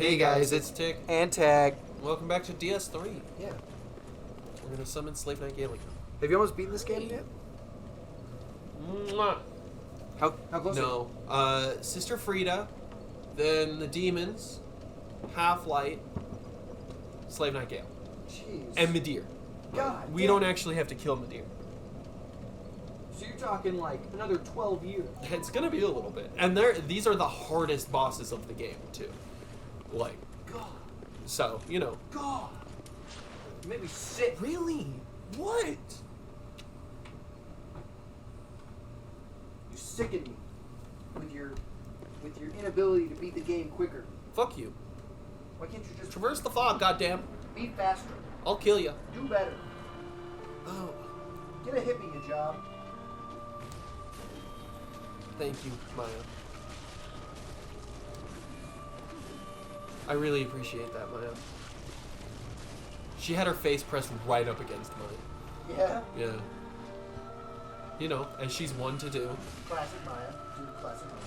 Hey guys, it's Tick. And Tag. Welcome back to DS3. Yeah. We're gonna summon Slave Knight Galen. Have you almost beaten this game yet? Mwah. How close? No. Sister Frida, then the demons, Half-Light, Slave Knight Gale, Jeez. and Midir. God. We don't actually have to kill Midir. So you're talking like another 12 years. It's gonna be a little bit, and these are the hardest bosses of the game too. Like, God. so you know. God. You made me sick. Really? What? You sicken me with your inability to beat the game quicker. Fuck you. Why can't you just Traverse the fog, goddamn. be faster? I'll kill you. Do better. Oh, Get a hippie a job. thank you, Maya. I really appreciate that, Maya. She had her face pressed right up against mine. Yeah. Yeah. You know, as she's one to do. Classic Maya. Do classic Maya.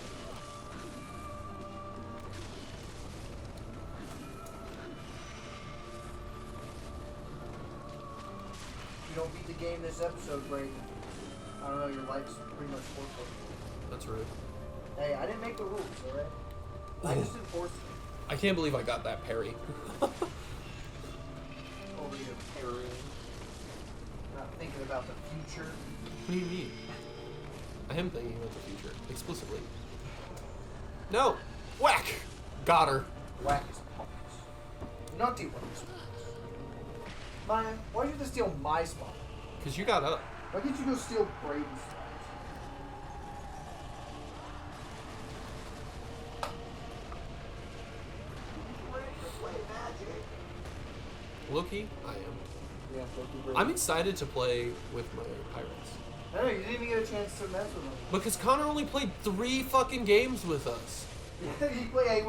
If you don't beat the game this episode, Brayden, I don't know, your life's pretty much forfeit. That's rude. Hey, I didn't make the rules, alright? I just enforced them. I can't believe I got that parry. Over your parrying. Not thinking about the future. What do you mean? I am thinking about the future, explicitly. No! Whack! Got her. Whack his puppets. Naughty ones. Maya, why'd you have to steal my spot? Because you got up. Why can't you go steal Brayden's spot? Loki, I am. Yeah, thank you, Brayden. I'm excited to play with my pirates. I know, you didn't even get a chance to mess with him. Because Connor only played 3 fucking games with us. he played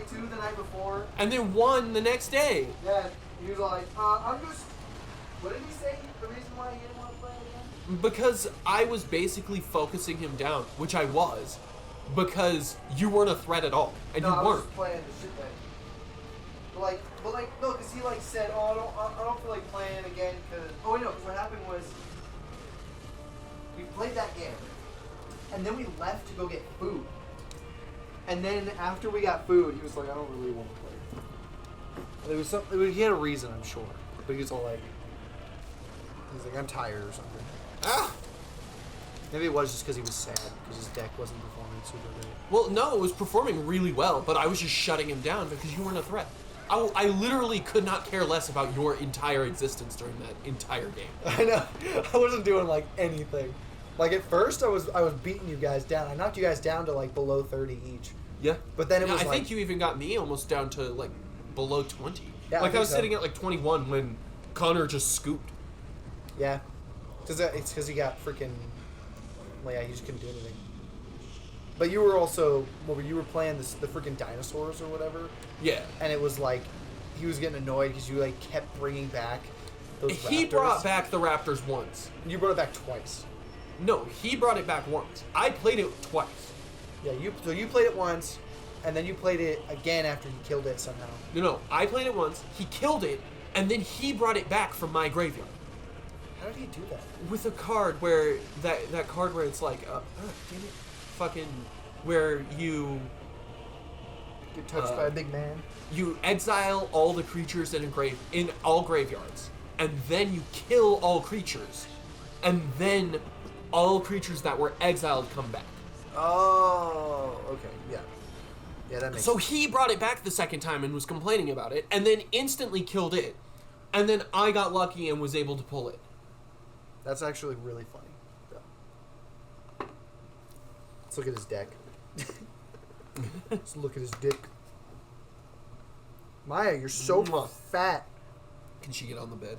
2 the night before? And then 1 the next day. Yeah, he was like, I'm just... What did he say? The reason why he didn't want to play again? Because I was basically focusing him down, which I was. Because you weren't a threat at all. And No, you I was weren't. just playing the shit thing. But no, because he said, I don't feel like playing again, because... Oh, wait, no, because what happened was... We played that game, and then we left to go get food. And then after we got food, he was like, I don't really want to play. He had a reason, I'm sure. But he was all like... He's like, I'm tired or something. Ah! Maybe it was just because he was sad, because his deck wasn't performing super great. Well, no, it was performing really well, but I was just shutting him down because you weren't a threat. I literally could not care less about your entire existence during that entire game. I know. I wasn't doing like anything. Like at first, I was beating you guys down. I knocked you guys down to like below 30 each. Yeah. But then it was I like... think you even got me almost down to like below 20. Yeah, like I was so. sitting at like 21 when Connor just scooped. Yeah. It's because he got freaking... Well, yeah, he just couldn't do anything. But you were also... You were playing the freaking dinosaurs or whatever. Yeah. And it was like... He was getting annoyed because you like kept bringing back those He raptors. brought back the Raptors once. You brought it back twice. No, he brought it back once. I played it twice. Yeah, so you played it once, and then you played it again after he killed it somehow. No, I played it once, he killed it, and then he brought it back from my graveyard. How did he do that? With a card where, that card where it's like, damn it, fucking, where you Get touched by a big man? you exile all the creatures in all graveyards, and then you kill all creatures, and then all creatures that were exiled come back. Oh, okay, yeah. Yeah, that makes So sense. he brought it back the second time and was complaining about it, and then instantly killed it, and then I got lucky and was able to pull it. That's actually really funny. Yeah. Let's look at his deck. Let's look at his dick. Maya, you're so fat. Can she get on the bed?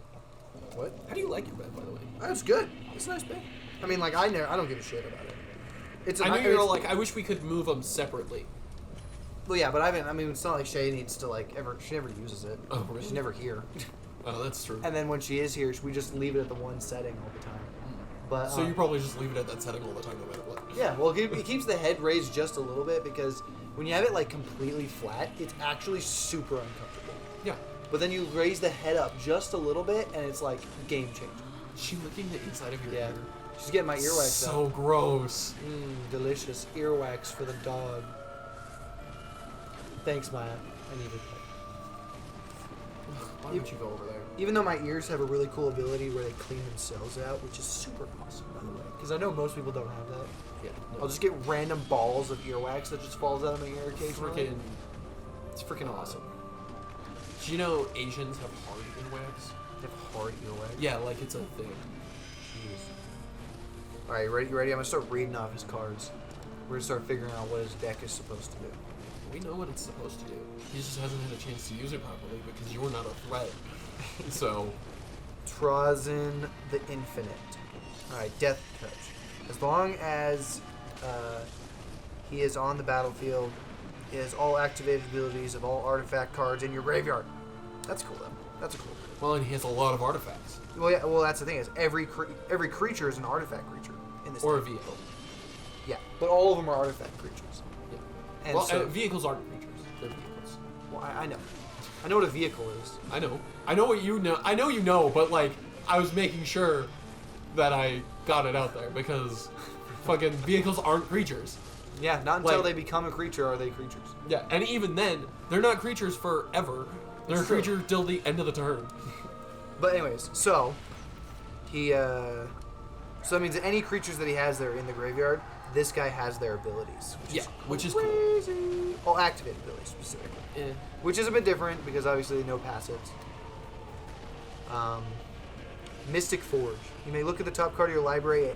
What? How do you like your bed, by the way? That's good. It's a nice bed. I mean, like, I don't give a shit about it. I know you're all like, I wish we could move them separately. Well, yeah, but it's not like Shay needs to, like, she never uses it. Oh, really? She's never here. Oh, that's true. And then when she is here, we just leave it at the one setting all the time. But So you probably just leave it at that setting all the time, no matter what. yeah, well, it keeps the head raised just a little bit because when you have it like completely flat, it's actually super uncomfortable. Yeah. But then you raise the head up just a little bit, and it's like game changer. She licking the inside of your Yeah. ear. She's getting my earwax So gross. delicious earwax for the dog. Thanks, Maya. I needed that. Why would you go over there? Even though my ears have a really cool ability where they clean themselves out, which is super awesome, by the way. Because I know most people don't have that. Yeah. I'll just get random balls of earwax that just falls out of my ear occasionally. Freaking. It's freaking awesome. Do you know Asians have hard earwax? They have hard earwax. Yeah, like it's a thing. Jeez. Alright, you ready? I'm gonna start reading off his cards. We're gonna start figuring out what his deck is supposed to do. We know what it's supposed to do. He just hasn't had a chance to use it properly because you're not a threat. So. Trazyn the Infinite. Alright, Death Touch. As long as he is on the battlefield, he has all activated abilities of all artifact cards in your graveyard. That's cool, though. That's a cool. Well, and he has a lot of artifacts. Well, yeah. Well, that's the thing is every creature is an artifact creature in this. Or a deck. vehicle. Yeah, but all of them are artifact creatures. Yeah. And Well, so, vehicles aren't creatures. They're vehicles. well, I know. I know what a vehicle is. I know. I know what you know. I know you know, but like, I was making sure that I got it out there because fucking vehicles aren't creatures. Yeah, not until Like- they become a creature are they creatures. Yeah, and even then, they're not creatures forever. They're It's a true. creature till the end of the turn. But anyways, so he so that means that any creatures that he has there in the graveyard, this guy has their abilities. Which is cool. crazy. All activated abilities specifically. Eh. Which is a bit different because obviously no passives. Mystic Forge. You may look at the top card of your library at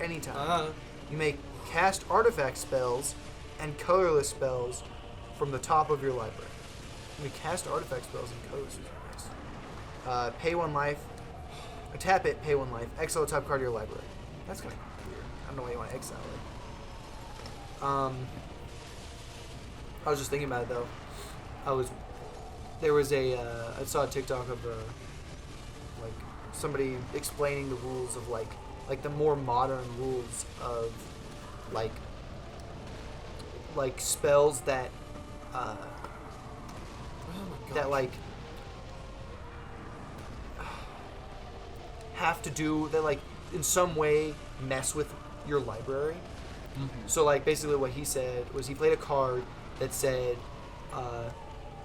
any time. You may cast artifact spells and colorless spells from the top of your library. You may cast artifact spells and colorless spells. Pay 1 life. Tap it, pay 1 life. Exile the top card of your library. That's kind of weird. I don't know why you want to exile it. I was just thinking about it though. I saw a TikTok of like somebody explaining the rules of like the more modern rules of like spells that Oh my that God. like have to do that like in some way mess with your library. So like basically what he said was he played a card that said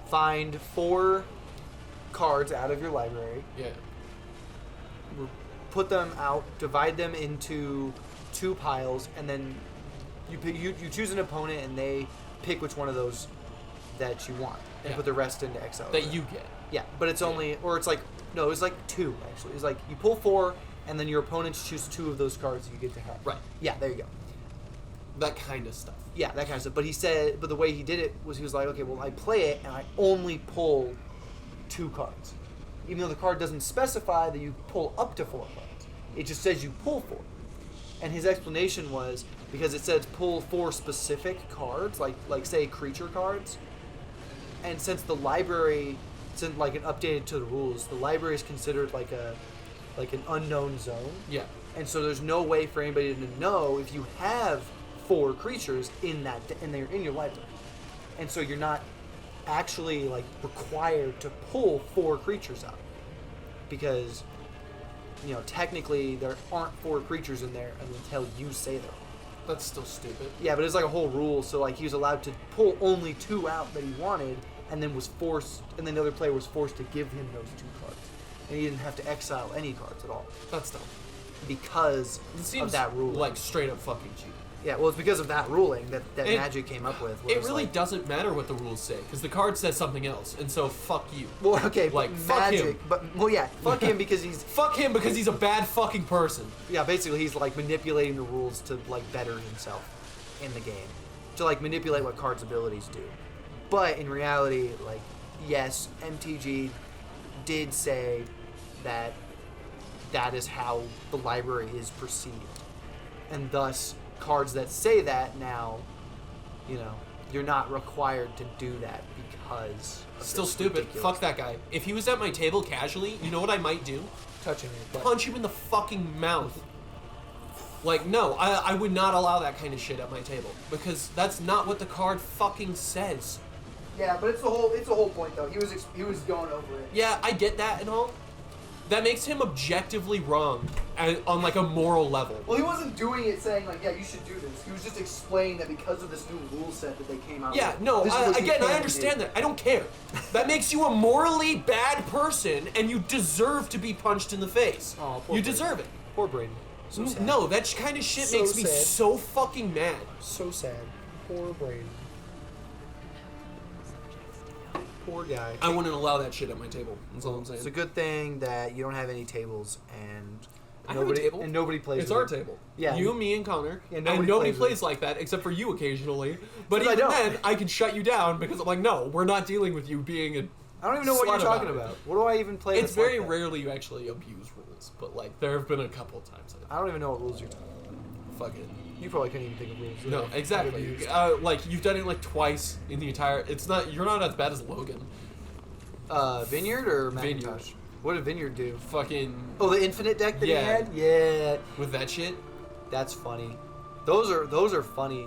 find 4 cards out of your library, Yeah. put them out, divide them into 2 piles, and then you choose an opponent and they pick which one of those that you want and Yeah. put the rest into exile. That you get. Yeah, but it's only, or it's like, no, it's like 2 actually. It's like you pull 4 and then your opponents choose 2 of those cards you get to have. Right. Yeah, there you go. That kind of stuff. Yeah, that kind of stuff. But he said, but the way he did it was he was like, okay, well, I play it and I only pull 2 cards. Even though the card doesn't specify that you pull up to 4 cards. It just says you pull 4. And his explanation was because it says pull 4 specific cards, like say creature cards. And since the library, since like it updated to the rules, the library is considered like an unknown zone. Yeah. And so there's no way for anybody to know if you have 4 creatures in your library. And so you're not actually like required to pull 4 creatures out. Because technically there aren't 4 creatures in there until you say there are. That's still stupid. Yeah, but it's like a whole rule, so like he was allowed to pull only 2 out that he wanted and then the other player was forced to give him those 2 cards. And he didn't have to exile any cards at all. That's dumb. Because It seems of that rule. like straight up fucking cheating. Yeah, well, it's because of that ruling that It- Magic came up with. It really doesn't matter what the rules say because the card says something else, and so fuck you. Well, okay, Like, but fuck Magic, him. fuck him because he's Fuck him because he's a bad fucking person. basically he's like manipulating the rules to like better himself in the game, to like manipulate what cards' abilities do. But in reality, like yes, MTG did say that is how the library is perceived, and thus cards that say that now, you're not required to do that because of Still this stupid. ridiculous- Fuck that guy. If he was at my table casually, you know what I might do? touching it. But Punch him in the fucking mouth. Like, no, I would not allow that kind of shit at my table because that's not what the card fucking says. Yeah, but it's the whole point though. He was going over it. Yeah, I get that and all. That makes him objectively wrong on like a moral level. Well, he wasn't doing it saying like, yeah, you should do this. He was just explaining that because of this new rule set that they came out Yeah, with. no, this is what you again, I can understand do. that. I don't care. That makes you a morally bad person, and you deserve to be punched in the face. Oh, poor You Brady. deserve it. Poor Brady. So sad. No, that kind of shit So makes me sad. so fucking mad. So sad. Poor Brady. Poor guy. I wouldn't allow that shit at my table. That's all I'm saying. It's a good thing that you don't have any tables and I have a table. and nobody plays. It's with our it. table. Yeah. You, me, and Connor. Yeah, and nobody nobody plays plays with it. like that except for you occasionally. But Because I even don't. then, I can shut you down because I'm like, no, we're not dealing with you being a. I don't even know what you're slut talking it. about. What do I even play? It's that's like very that? rarely you actually abuse rules, but like there have been a couple of times. I don't even know what rules you're talking about. Fuck it. You probably couldn't even think of rules. No, that exactly. I've used. Like you've done it like twice in the entire. It's not. You're not as bad as Logan. Vineyard or Vineyard. Macintosh? What did Vineyard do? Fucking Oh, the infinite deck that Yeah. he had? Yeah. with that shit. That's funny. Those are funny.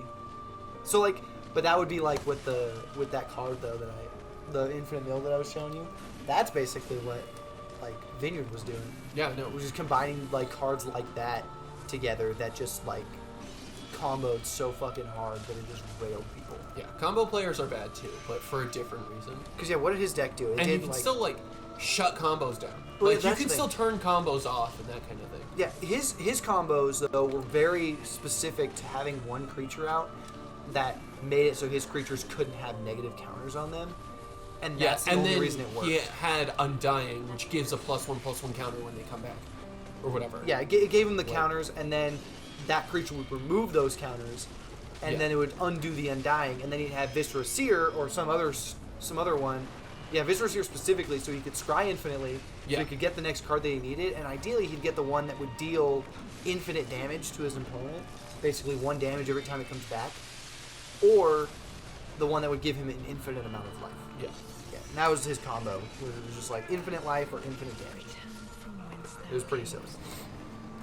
So like, but that would be like with that card though the infinite mill that I was showing you. That's basically what like Vineyard was doing. Yeah, no. Which is combining like cards like that together that just like comboed so fucking hard that it just railed people. Yeah, combo players are bad too, but for a different reason. Because yeah, what did his deck do? It And you did can like still like shut combos down. Well, Like you that's can the still thing. turn combos off and that kind of thing. yeah, his combos though were very specific to having one creature out that made it so his creatures couldn't have negative counters on them. And Yeah, that's the and only then reason it worked. he had Undying, which gives a +1/+1 counter when they come back, or whatever. Yeah, it gave him the Like- counters, and then that creature would remove those counters, and Yeah. then it would undo the Undying, and then he'd have Viscera Seer or some other one. Yeah, Viscera Seer specifically, so he could scry infinitely, Yeah. so he could get the next card that he needed, and ideally he'd get the one that would deal infinite damage to his opponent, basically 1 damage every time it comes back, or the one that would give him an infinite amount of life. Yeah. Yeah, and that was his combo, where it was just like infinite life or infinite damage. It was pretty silly.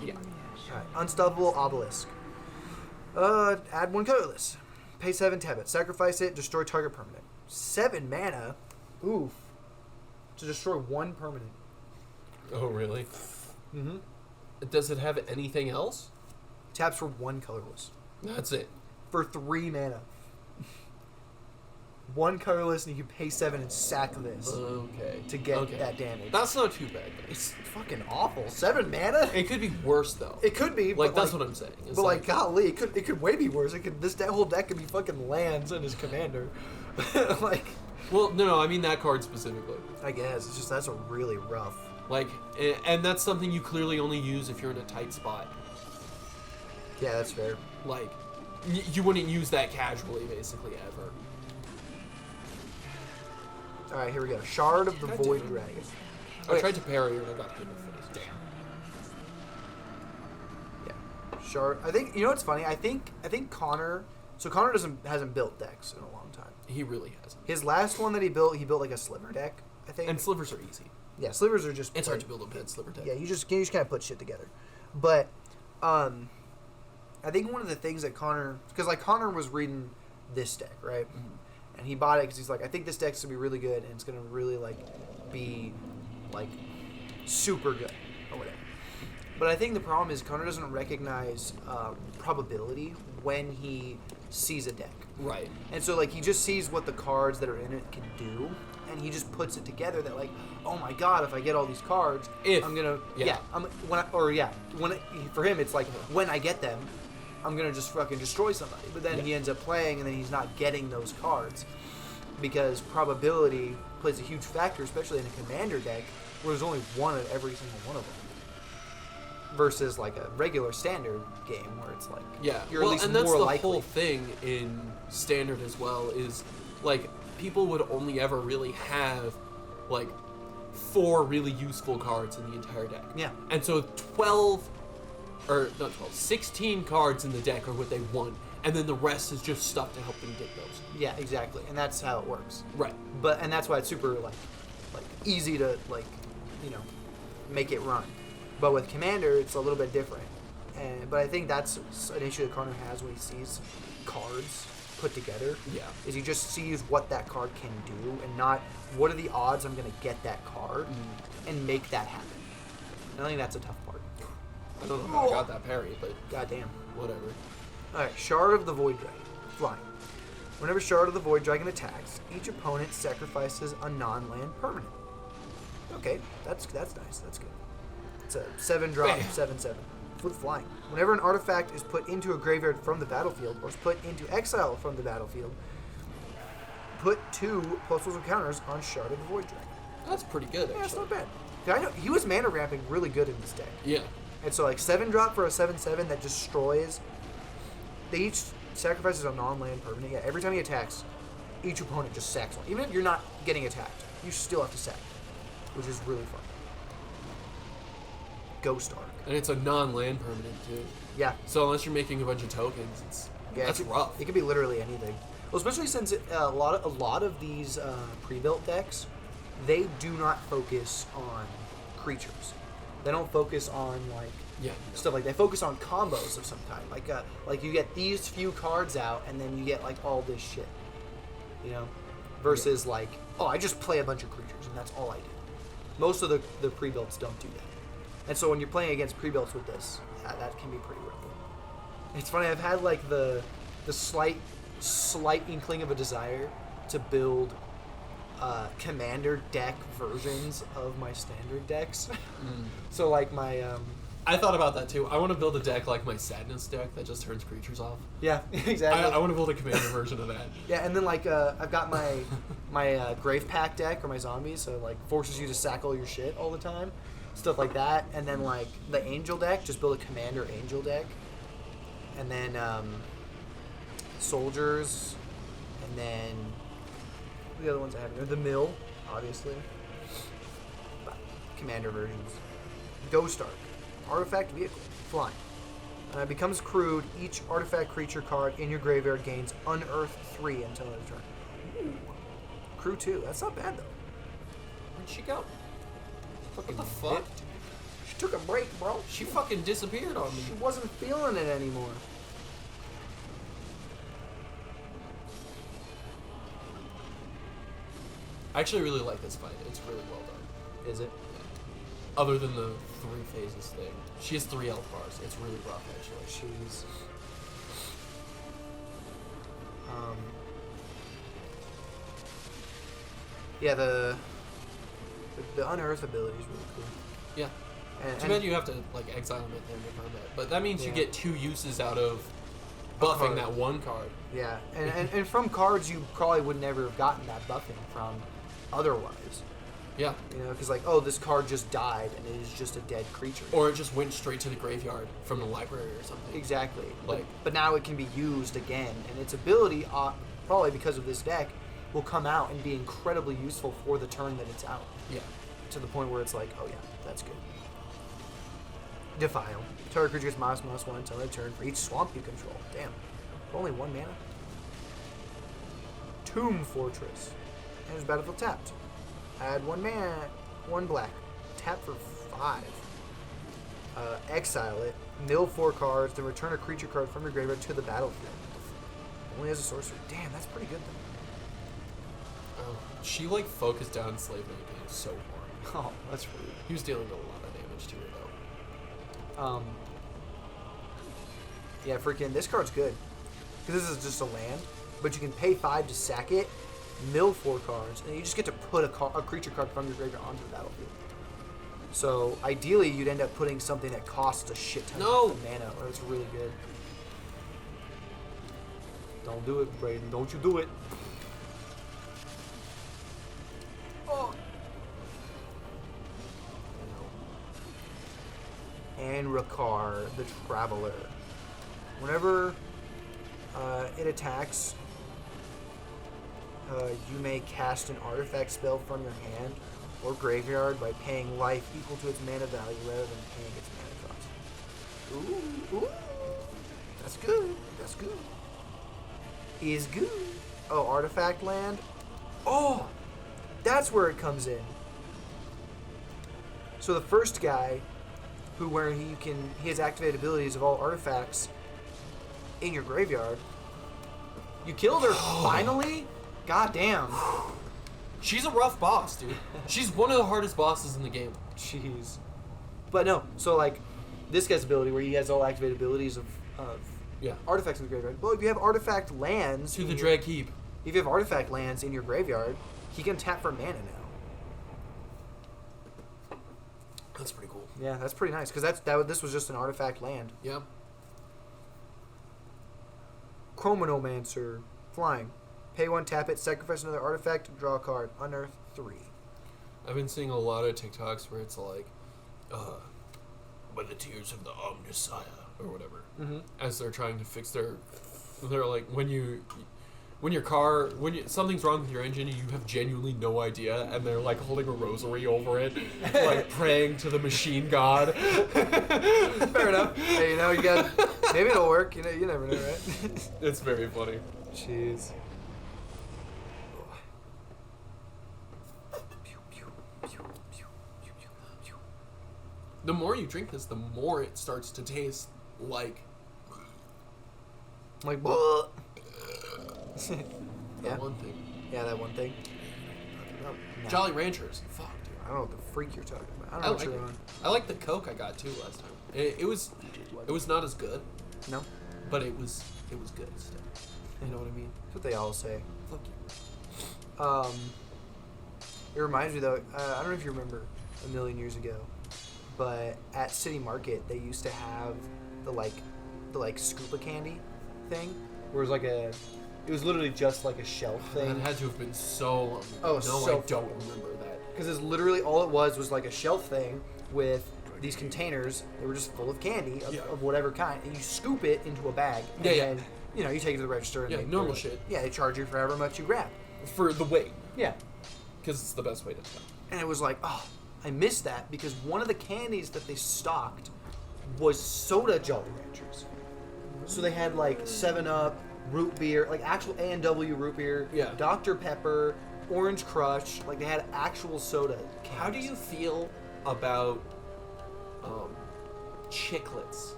Yeah. Alright, Unstoppable Obelisk. Add 1 colorless. Pay 7, tap it. Sacrifice it, destroy target permanent. 7 mana? Oof. To destroy 1 permanent. Oh really? Mm-hmm. Does it have anything else? Taps for 1 colorless. That's it. For 3 mana. 1 colorless and you can pay 7 and sack this Okay. to get Okay. that damage. That's not too bad. Though. It's fucking awful. 7 mana? It could be worse though. It could be, like but that's like, what I'm saying. It's But like, golly, it could way be worse. It could that whole deck could be fucking lands and his commander. Like, well, no, I mean that card specifically. I guess it's just that's a really rough. Like, and that's something you clearly only use if you're in a tight spot. Yeah, that's fair. Like, you wouldn't use that casually, basically, ever. All right, here we go. Shard of the God Void damn it. Dragon. I tried to parry her and I got hit in the face. Yeah, Shard. I think you know what's funny. I think Connor. So Connor hasn't built decks in a long time. He really hasn't. His last one that he built like a sliver deck. I think. And slivers are easy. Yeah, slivers are just. It's hard like- to build a bad sliver deck. Yeah, you just kind of put shit together. But I think one of the things that Connor, because like Connor was reading this deck, right? And he bought it because he's like, I think this deck's gonna be really good and it's gonna really like be like super good or whatever. But I think the problem is Connor doesn't recognize probability when he sees a deck. Right. And so, like, he just sees what the cards that are in it can do, and he just puts it together that, like, oh my god, if I get all these cards, If- I'm gonna, yeah. for him, it's like, when I get them, I'm gonna just fucking destroy somebody. But then Yeah. he ends up playing, and then he's not getting those cards because probability plays a huge factor, especially in a commander deck where there's only one of every single one of them. Versus like a regular standard game where it's like Yeah. you're well, at least and that's more the likely. whole thing in standard as well is like people would only ever really have like 4 really useful cards in the entire deck. Yeah. And so 16 cards in the deck are what they want, and then the rest is just stuff to help them get those. Yeah, exactly, and that's how it works. Right. And that's why it's super like easy to make it run. But with Commander, it's a little bit different But I think that's an issue that Connor has when he sees cards put together. Yeah. Is he just sees what that card can do and not what are the odds I'm going to get that card and make that happen. And I think that's a tough part. I don't know how I got that parry, but Goddamn. whatever. Alright, Shard of the Void Dragon. Flying. Whenever Shard of the Void Dragon attacks, each opponent sacrifices a non-land permanent. Okay, that's nice. That's good. It's a 7-drop, Bam. 7/7. With flying. Whenever an artifact is put into a graveyard from the battlefield or is put into exile from the battlefield, put 2 +1 counters on Shard of the Void Dragon. That's pretty good, Yeah, that's actually. not bad. I know he was mana ramping really good in this deck. Yeah. And so like 7-drop for a 7/7 that destroys. They each sacrifices a non-land permanent. Yeah, every time he attacks, each opponent just sacks one. Even if you're not getting attacked, you still have to sack, which is really fun. Ghost Arc. And it's a non-land permanent, too. Yeah, So unless you're making a bunch of tokens, that's it could, rough. It could be literally anything. Well, especially since a lot of these pre-built decks, they do not focus on creatures. They don't focus on like Yeah. stuff like that. They focus on combos of some kind. Like you get these few cards out, and then you get like all this shit. You know, versus like, oh, I just play a bunch of creatures, and that's all I do. Most of the pre-builts don't do that. And so when you're playing against pre-builts with this, that can be pretty rough. It's funny. I've had like the slight inkling of a desire to build commander deck versions of my standard decks. So like my I thought about that, too. I want to build a deck like my Sadness deck that just turns creatures off. yeah, exactly. I want to build a commander version of that. Yeah, and then like I've got my Grave Pack deck or my zombies, so like forces you to sack all your shit all the time, stuff like that. And then like the Angel deck, just build a Commander Angel deck, and then soldiers, and then the other ones I have here, the Mill, obviously, Commander versions, Ghost Arc, Artifact Vehicle, flying. Becomes crewed. Each artifact creature card in your graveyard gains Unearth 3 until end of turn. Ooh. Crew 2. That's not bad, though. Where'd she go? Fucking What the fuck? dipped. She took a break, bro. She fucking disappeared on me. She wasn't feeling it anymore. I actually really like this fight. It's really well done. Is it? Other than the 3 phases thing. She has 3 health bars. It's really rough, actually. She's. Yeah, the Unearth ability is really cool. Yeah. Too bad you have to like exile them at the end of combat. But that means you Yeah. get 2 uses out of buffing card. that 1 card. Yeah, and from cards you probably would never have gotten that buffing from otherwise. Yeah. You know, because like, oh, this card just died and it is just a dead creature. Or it just went straight to the graveyard from the library or something. Exactly. Like- but now it can be used again, and its ability, probably because of this deck, will come out and be incredibly useful for the turn that it's out. Yeah. To the point where it's like, oh yeah, that's good. Defile. Target creature gets -1 until end of turn for each swamp you control. Damn. Only 1 mana. Tomb Fortress. Enters battlefield tapped. Add 1 mana, 1 black. Tap for 5. Exile it. Mill 4 cards, then return a creature card from your graveyard to the battlefield. Only as a sorcery. Damn, that's pretty good though. Oh, she like focused down Slave Knight being so hard. Oh, that's rude. He was dealing a lot of damage to her though. Yeah, freaking, this card's good. Because this is just a land, but you can pay 5 to sack it, mill 4 cards, and you just get to put a creature card from your graveyard onto the battlefield. So, ideally, you'd end up putting something that costs a shit ton of mana, or it's really good. Don't do it, Brayden. Don't you do it. Oh. And Rakar, the Traveler. Whenever it attacks, you may cast an artifact spell from your hand or graveyard by paying life equal to its mana value rather than paying its mana cost. Ooh. That's good. That's good. Is good. Oh, artifact land? Oh! That's where it comes in. So the first guy where he has activated abilities of all artifacts in your graveyard. You killed her finally? God damn. She's a rough boss, dude. She's one of the hardest bosses in the game. Jeez. But no, so like this guy's ability where he has all activated abilities of Yeah. artifacts in the graveyard. Well, if you have artifact lands To the in Dread Keep. if you have artifact lands in your graveyard, he can tap for mana now. That's pretty cool. Yeah, that's pretty nice because this was just an artifact land. Yeah. Chromanomancer, flying. Pay 1, tap it, sacrifice another artifact, draw a card, unearth 3. I've been seeing a lot of TikToks where it's like, by the tears of the Omnissiah, or whatever. Mm-hmm. As they're trying to fix they're like, when something's wrong with your engine and you have genuinely no idea, and they're like holding a rosary over it, like praying to the machine god. Fair enough. Hey, you got maybe it'll work. You never know, right? It's very funny. Jeez. The more you drink this, the more it starts to taste like Like, that yeah. one thing. Yeah, that one thing. No. Jolly Ranchers. Fuck, dude. I don't know what the freak you're talking about. I don't know what you're on. I like the Coke I got too last time. It was not as good, No? but it was good still. You know what I mean? That's what they all say. Fuck you. It reminds me though. I don't know if you remember a million years ago, but at City Market they used to have the Scoopa candy thing, where it was it was literally just like a shelf That thing. had to have been so long ago. Oh, No, so I don't remember that. Because it's literally all it was like a shelf thing with these containers. They were just full of candy of whatever kind, and you scoop it into a bag. And Yeah. then, you take it to the register. And Yeah, they normal shit. Yeah, they charge you for however much you grab. For the weight, Yeah. because it's the best way to tell. And it was like, oh, I missed that because one of the candies that they stocked was soda Jolly Ranchers. So they had like 7-Up, root beer, like actual A&W root beer, Yeah. Dr. Pepper, Orange Crush, like they had actual soda candies. How do you feel about chiclets?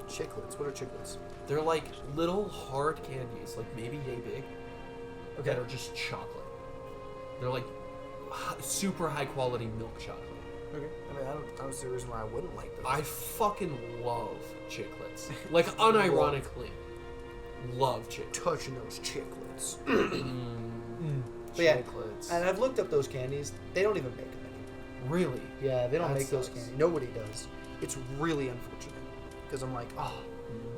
Chiclets? What are chiclets? They're like little hard candies, like maybe yay big, that are just chocolate. They're like super high quality milk chocolate. Okay. I mean, I don't see the reason why I wouldn't like those. I fucking love chiclets. Like unironically, love chiclets. touching those chiclets. But yeah, Chiclets. and I've looked up those candies. They don't even make them anymore. Really? Yeah, they don't That make those sucks. candies. Nobody does. It's really unfortunate because I'm like, oh,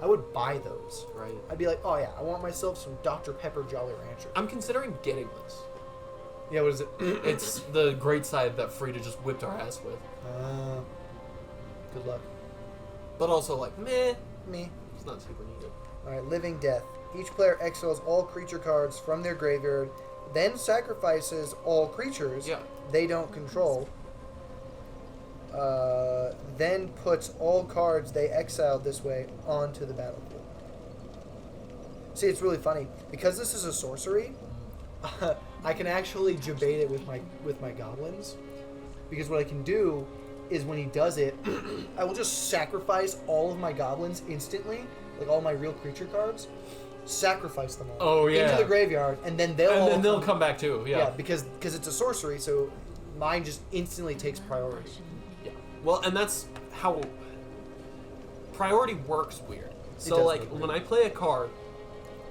I would buy those. Right. I'd be like, oh yeah, I want myself some Dr. Pepper Jolly Rancher. I'm considering getting this. Yeah, what is it? It's the great side that Frida just whipped our ass with. Good luck. But also like, meh, Me. it's not super needed. All right, Living Death. Each player exiles all creature cards from their graveyard, then sacrifices all creatures Yeah. they don't control. Then puts all cards they exiled this way onto the battlefield. See, it's really funny because this is a sorcery. I can actually debate it with my goblins, because what I can do is when he does it, I will just sacrifice all of my goblins instantly, like all my real creature cards, sacrifice them all Oh, yeah. into the graveyard, and then they'll come back too. yeah, Yeah. because it's a sorcery, so mine just instantly takes priority. Yeah. Well, and that's how priority works weird. So does like work weird. when I play a card,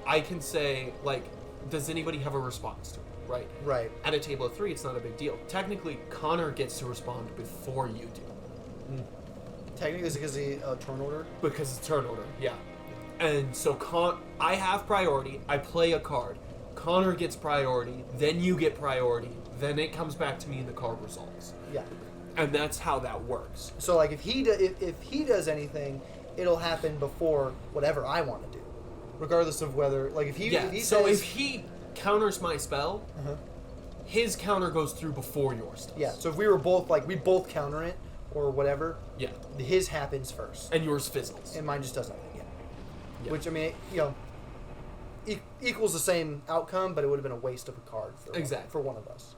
I can say like, does anybody have a response to it? Right. Right. At a table of 3, it's not a big deal. Technically, Connor gets to respond before you do. Technically, it's because the turn order. Because it's turn order, yeah. And so I have priority, I play a card. Connor gets priority, then you get priority, then it comes back to me and the card resolves. Yeah. And that's how that works. So like if he does anything, it'll happen before whatever I want to do, regardless of whether like if he So says, if he counters my spell, Uh-huh. his counter goes through before yours does. yeah. So if we were both like we both counter it or whatever, Yeah. his happens first, And yours fizzles. and mine just does nothing. Yeah. Yeah. Which I mean, equals the same outcome, but it would have been a waste of a card for Exactly. for one of us.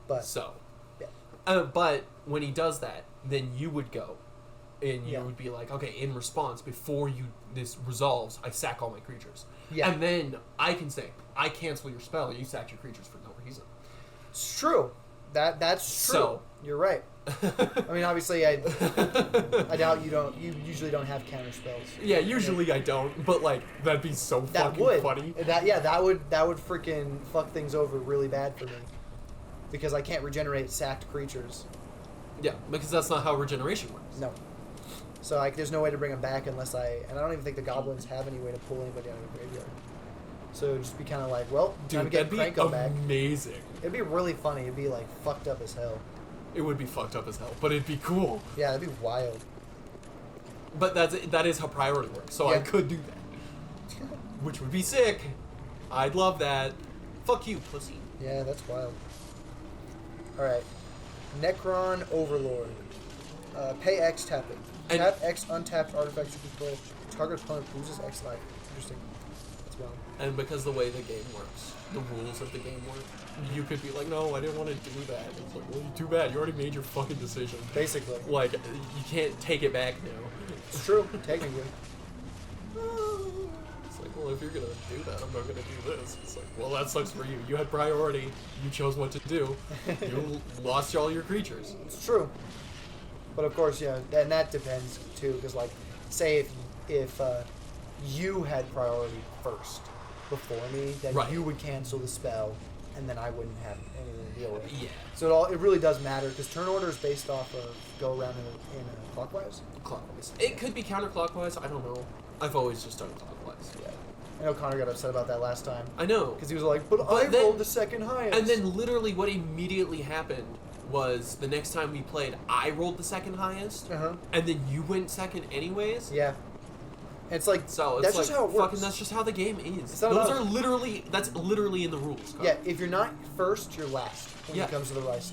But So. yeah. But when he does that, then you would go, and you Yeah. would be like, okay, in response, before this resolves, I sack all my creatures. Yeah. And then I can say, I cancel your spell, you sack your creatures for no reason. It's true. That's true. So- You're right. I mean, obviously, I doubt you don't. You usually don't have counter spells. Yeah, usually I don't, but like that'd be so That fucking would. funny. That would freaking fuck things over really bad for me, because I can't regenerate sacked creatures. Yeah, because that's not how regeneration works. No. So there's no way to bring them back unless and I don't even think the goblins have any way to pull anybody out of the graveyard. So it'd just be kind of like, well, time to Dude, get that'd be Cranko back. amazing. It'd be really funny. It'd be like fucked up as hell. It would be fucked up as hell, but it'd be cool. Yeah, that'd be wild. But that is how priority works, so I Yeah. could do that. Which would be sick. I'd love that. Fuck you, pussy. Yeah, that's wild. Alright. Necron Overlord. Pay X, tap it. And- Tap X untapped artifacts you control. Target opponent loses X life. Interesting. That's wild. And because the way the game works, the rules of the game work, you could be like, no, I didn't want to do that. It's like, well, too bad. You already made your fucking decision. Basically. Like, you can't take it back now. It's true, technically. It's like, well, if you're gonna do that, I'm not gonna do this. It's like, well, that sucks for you. You had priority. You chose what to do. You lost all your creatures. It's true. But of course, yeah, and that depends too, because like, say if you had priority first before me, then Right. you would cancel the spell, and then I wouldn't have anything to deal with. Yeah. So it really does matter, because turn order is based off of go around in a clockwise. Clockwise. It could be counterclockwise. I don't know. I've always just done clockwise. Yeah. I know Connor got upset about that last time, I know. because he was like, but I then- rolled the second highest. And then literally what immediately happened was the next time we played, I rolled the second highest, Uh-huh. and then you went second anyways. Yeah. And it's like, So it's that's like just how it works. fucking. That's just how the game is. It's not Those about- are literally. That's literally in the rules. Carl. Yeah, if you're not first, you're last when Yeah. it comes to the dice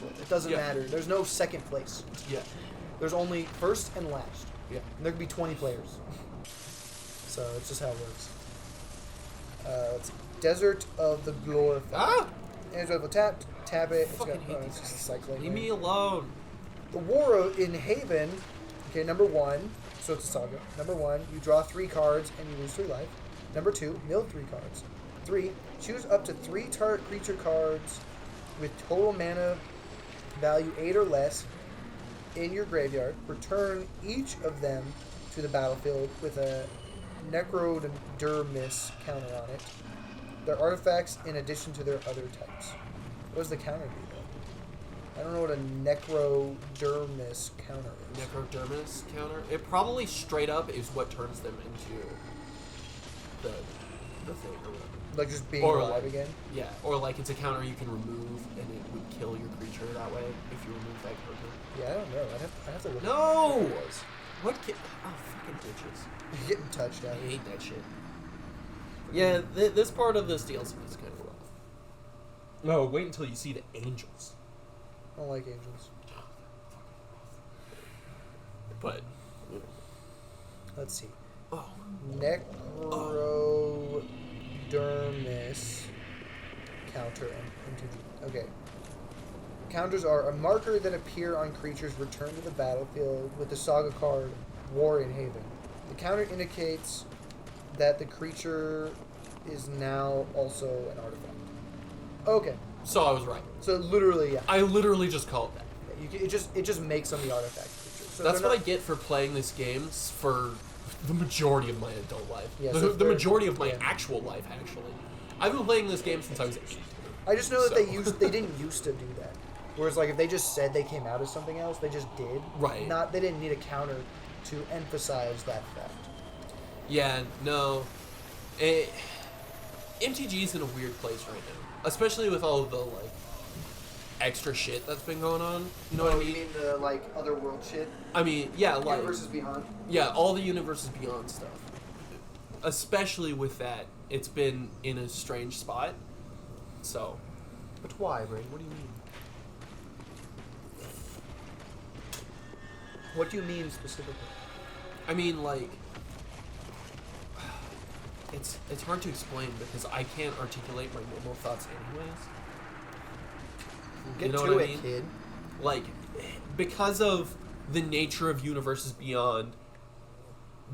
roll. It doesn't Yeah. matter. There's no second place. Yeah. There's only first and last. Yeah. And there could be 20 players. So it's just how it works. Let's see. Desert of the Glorified. Ah! Angel of the tap it. It's Fucking got, hate it's these just a cycling. Leave me thing. alone. The War in Haven. Okay, number 1. So it's a saga. Number 1, you draw 3 cards and you lose 3 life. Number 2, mill 3 cards. 3, choose up to 3 target creature cards with total mana value 8 or less in your graveyard. Return each of them to the battlefield with a Necrodermis counter on it. Their artifacts in addition to their other types. What does the counter do though? I don't know what a Necrodermis counter is. Necrodermis counter. It probably straight up is what turns them into the thing or whatever. Like just being Or alive like- again? Yeah, or like it's a counter you can remove and it would kill your creature that way if you remove that counter. Yeah, I don't know. I'd have to look No! at what it was. What? Oh, fucking bitches. You're getting touched out. I hate that shit. Yeah, this part of this DLC is kind of rough. No, wait until you see the angels. I don't like angels. But, Let's see. oh, Necrodermis counter MTG. Okay. Counters are a marker that appear on creatures returned to the battlefield with the saga card War in Haven. The counter indicates that the creature is now also an artifact. Okay. so I was right. So literally, yeah. I literally just called that. It just makes them the artifact creature. So That's they're what not- I get for playing this game for the majority of my adult life. Yeah, the, so the for- majority of my yeah. actual life, actually. I've been playing this game since I was 8. I just know that So- they didn't used to do that. Whereas like if they just said they came out as something else, they just did. Right. They didn't need a counter to emphasize that fact. Yeah, no. MTG's in a weird place right now. Especially with all of the, like, extra shit that's been going on. You know what I mean? You mean the like otherworld shit? I mean, yeah, like... Universes Beyond. Yeah, all the Universes Beyond stuff. Especially with that, it's been in a strange spot. So, But why, Brady? What do you mean? What do you mean specifically? I mean, like, it's hard to explain because I can't articulate my normal thoughts anyways. Get You know to what I it, mean? kid. Like, because of the nature of Universes Beyond,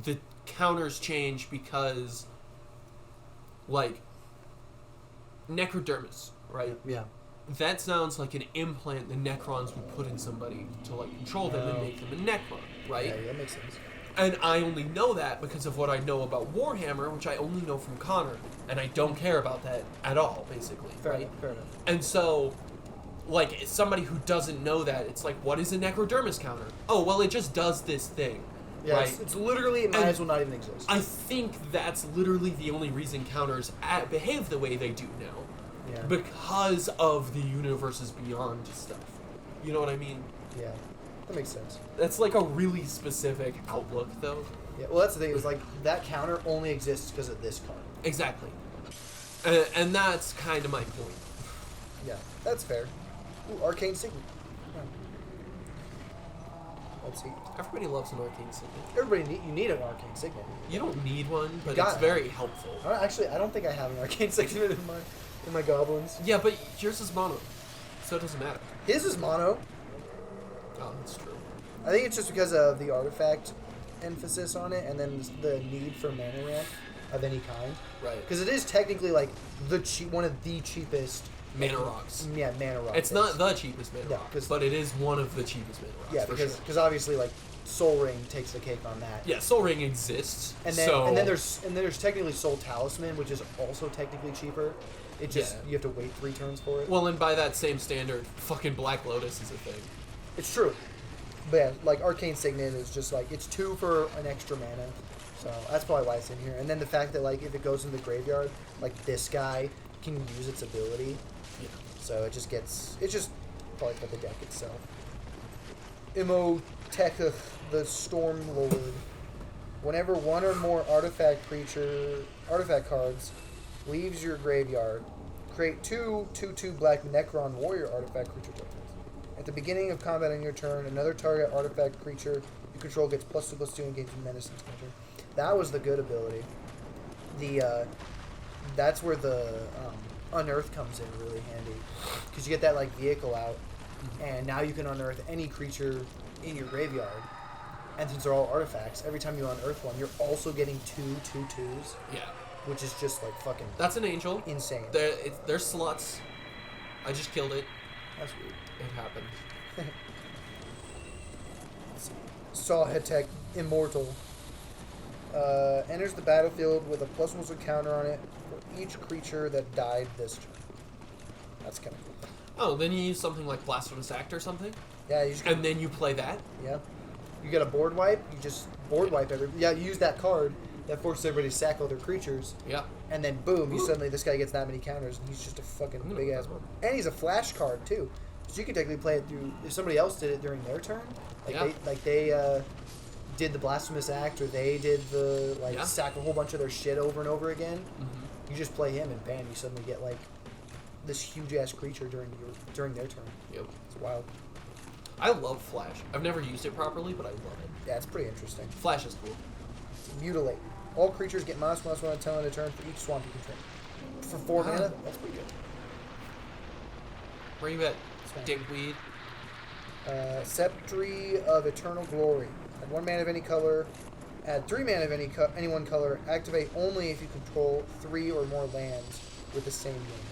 the counters change because, like, Necrodermis, right? Yeah. That sounds like an implant the Necrons would put in somebody to, like, control them and make them a Necron, right? Yeah, that makes sense. And I only know that because of what I know about Warhammer, which I only know from Connor, and I don't care about that at all, basically, right? Fair enough. And so, like, somebody who doesn't know that, it's like, what is a Necrodermis counter? Oh, well, it just does this thing, Yeah, right? it's literally, it might And as well not even exist. I think that's literally the only reason counters behave the way they do now. Yeah. Because of the Universes Beyond stuff. You know what I mean? Yeah, that makes sense. That's like a really specific outlook, though. Yeah, well, that's the thing, is like, that counter only exists because of this card. Exactly. And that's kind of my point. Yeah, that's fair. Ooh, Arcane Signet. Oh. Let's see. Everybody loves an Arcane Signet. You need an Arcane Signet. You don't need one, but got it's it. very helpful. I don't think I have an Arcane Signet in my goblins. Yeah, but yours is mono, so it doesn't matter. His is mono. Oh, that's true. I think it's just because of the artifact emphasis on it, and then the need for mana ramp of any kind. Right. Because it is technically like one of the cheapest Mana rocks. Yeah, mana rocks. It's not the cheapest mana Yeah, rock, 'cause- but it is one of the cheapest mana rocks. Yeah, for because sure. obviously like Soul Ring takes the cake on that. Yeah, Soul Ring exists. And then so... and then there's technically Soul Talisman, which is also technically cheaper. It just Yeah. you have to wait 3 turns for it. Well, and by that same standard, fucking Black Lotus is a thing. It's true. But yeah, like Arcane Signet is just like it's 2 for an extra mana. So that's probably why it's in here. And then the fact that like if it goes in the graveyard, like this guy can use its ability. Yeah. So it's just probably for the deck itself. Imhotep, the Storm Lord. Whenever one or more artifact cards leaves your graveyard, create 2/2/2 black Necron Warrior artifact creature tokens. At the beginning of combat on your turn, another target artifact creature you control gets +2/+2 and gains menace and turn. That was the good ability. That's where the Unearth comes in really handy, because you get that like vehicle out, and now you can unearth any creature in your graveyard. And since they're all artifacts, every time you unearth one, you're also getting 2/2/2s, Yeah. which is just like fucking That's an angel. insane. They're sluts. I just killed it. That's weird. It happened. Sawhetek Immortal. Enters the battlefield with a +1 counter on it for each creature that died this turn. That's kind of cool. Oh, then you use something like Blasphemous Act or something, Yeah, you just and then you play that. yeah. You get a board wipe. You just board wipe Yeah, you use that card that forces everybody to sack all their creatures, Yeah. and then boom, this guy gets that many counters, and he's just a fucking I'm gonna big put ass. that on. And he's a flash card too, so you can technically play it through. If somebody else did it during their turn, they did the Blasphemous Act, or they did the Yeah. sack a whole bunch of their shit over and over again. Mm-hmm. You just play him, and bam, you suddenly get like this huge ass creature during their turn. Yep. It's wild. I love Flash. I've never used it properly, but I love it. Yeah, it's pretty interesting. Flash is cool. Mutilate. All creatures get -1/-1 until end of turn for each swamp you control. For 4 Wow. mana, that's pretty good. Where you at, fine. Dickweed? Sceptre of Eternal Glory. Add 1 mana of any color. Add 3 mana of any one color. Activate only if you control 3 or more lands with the same name.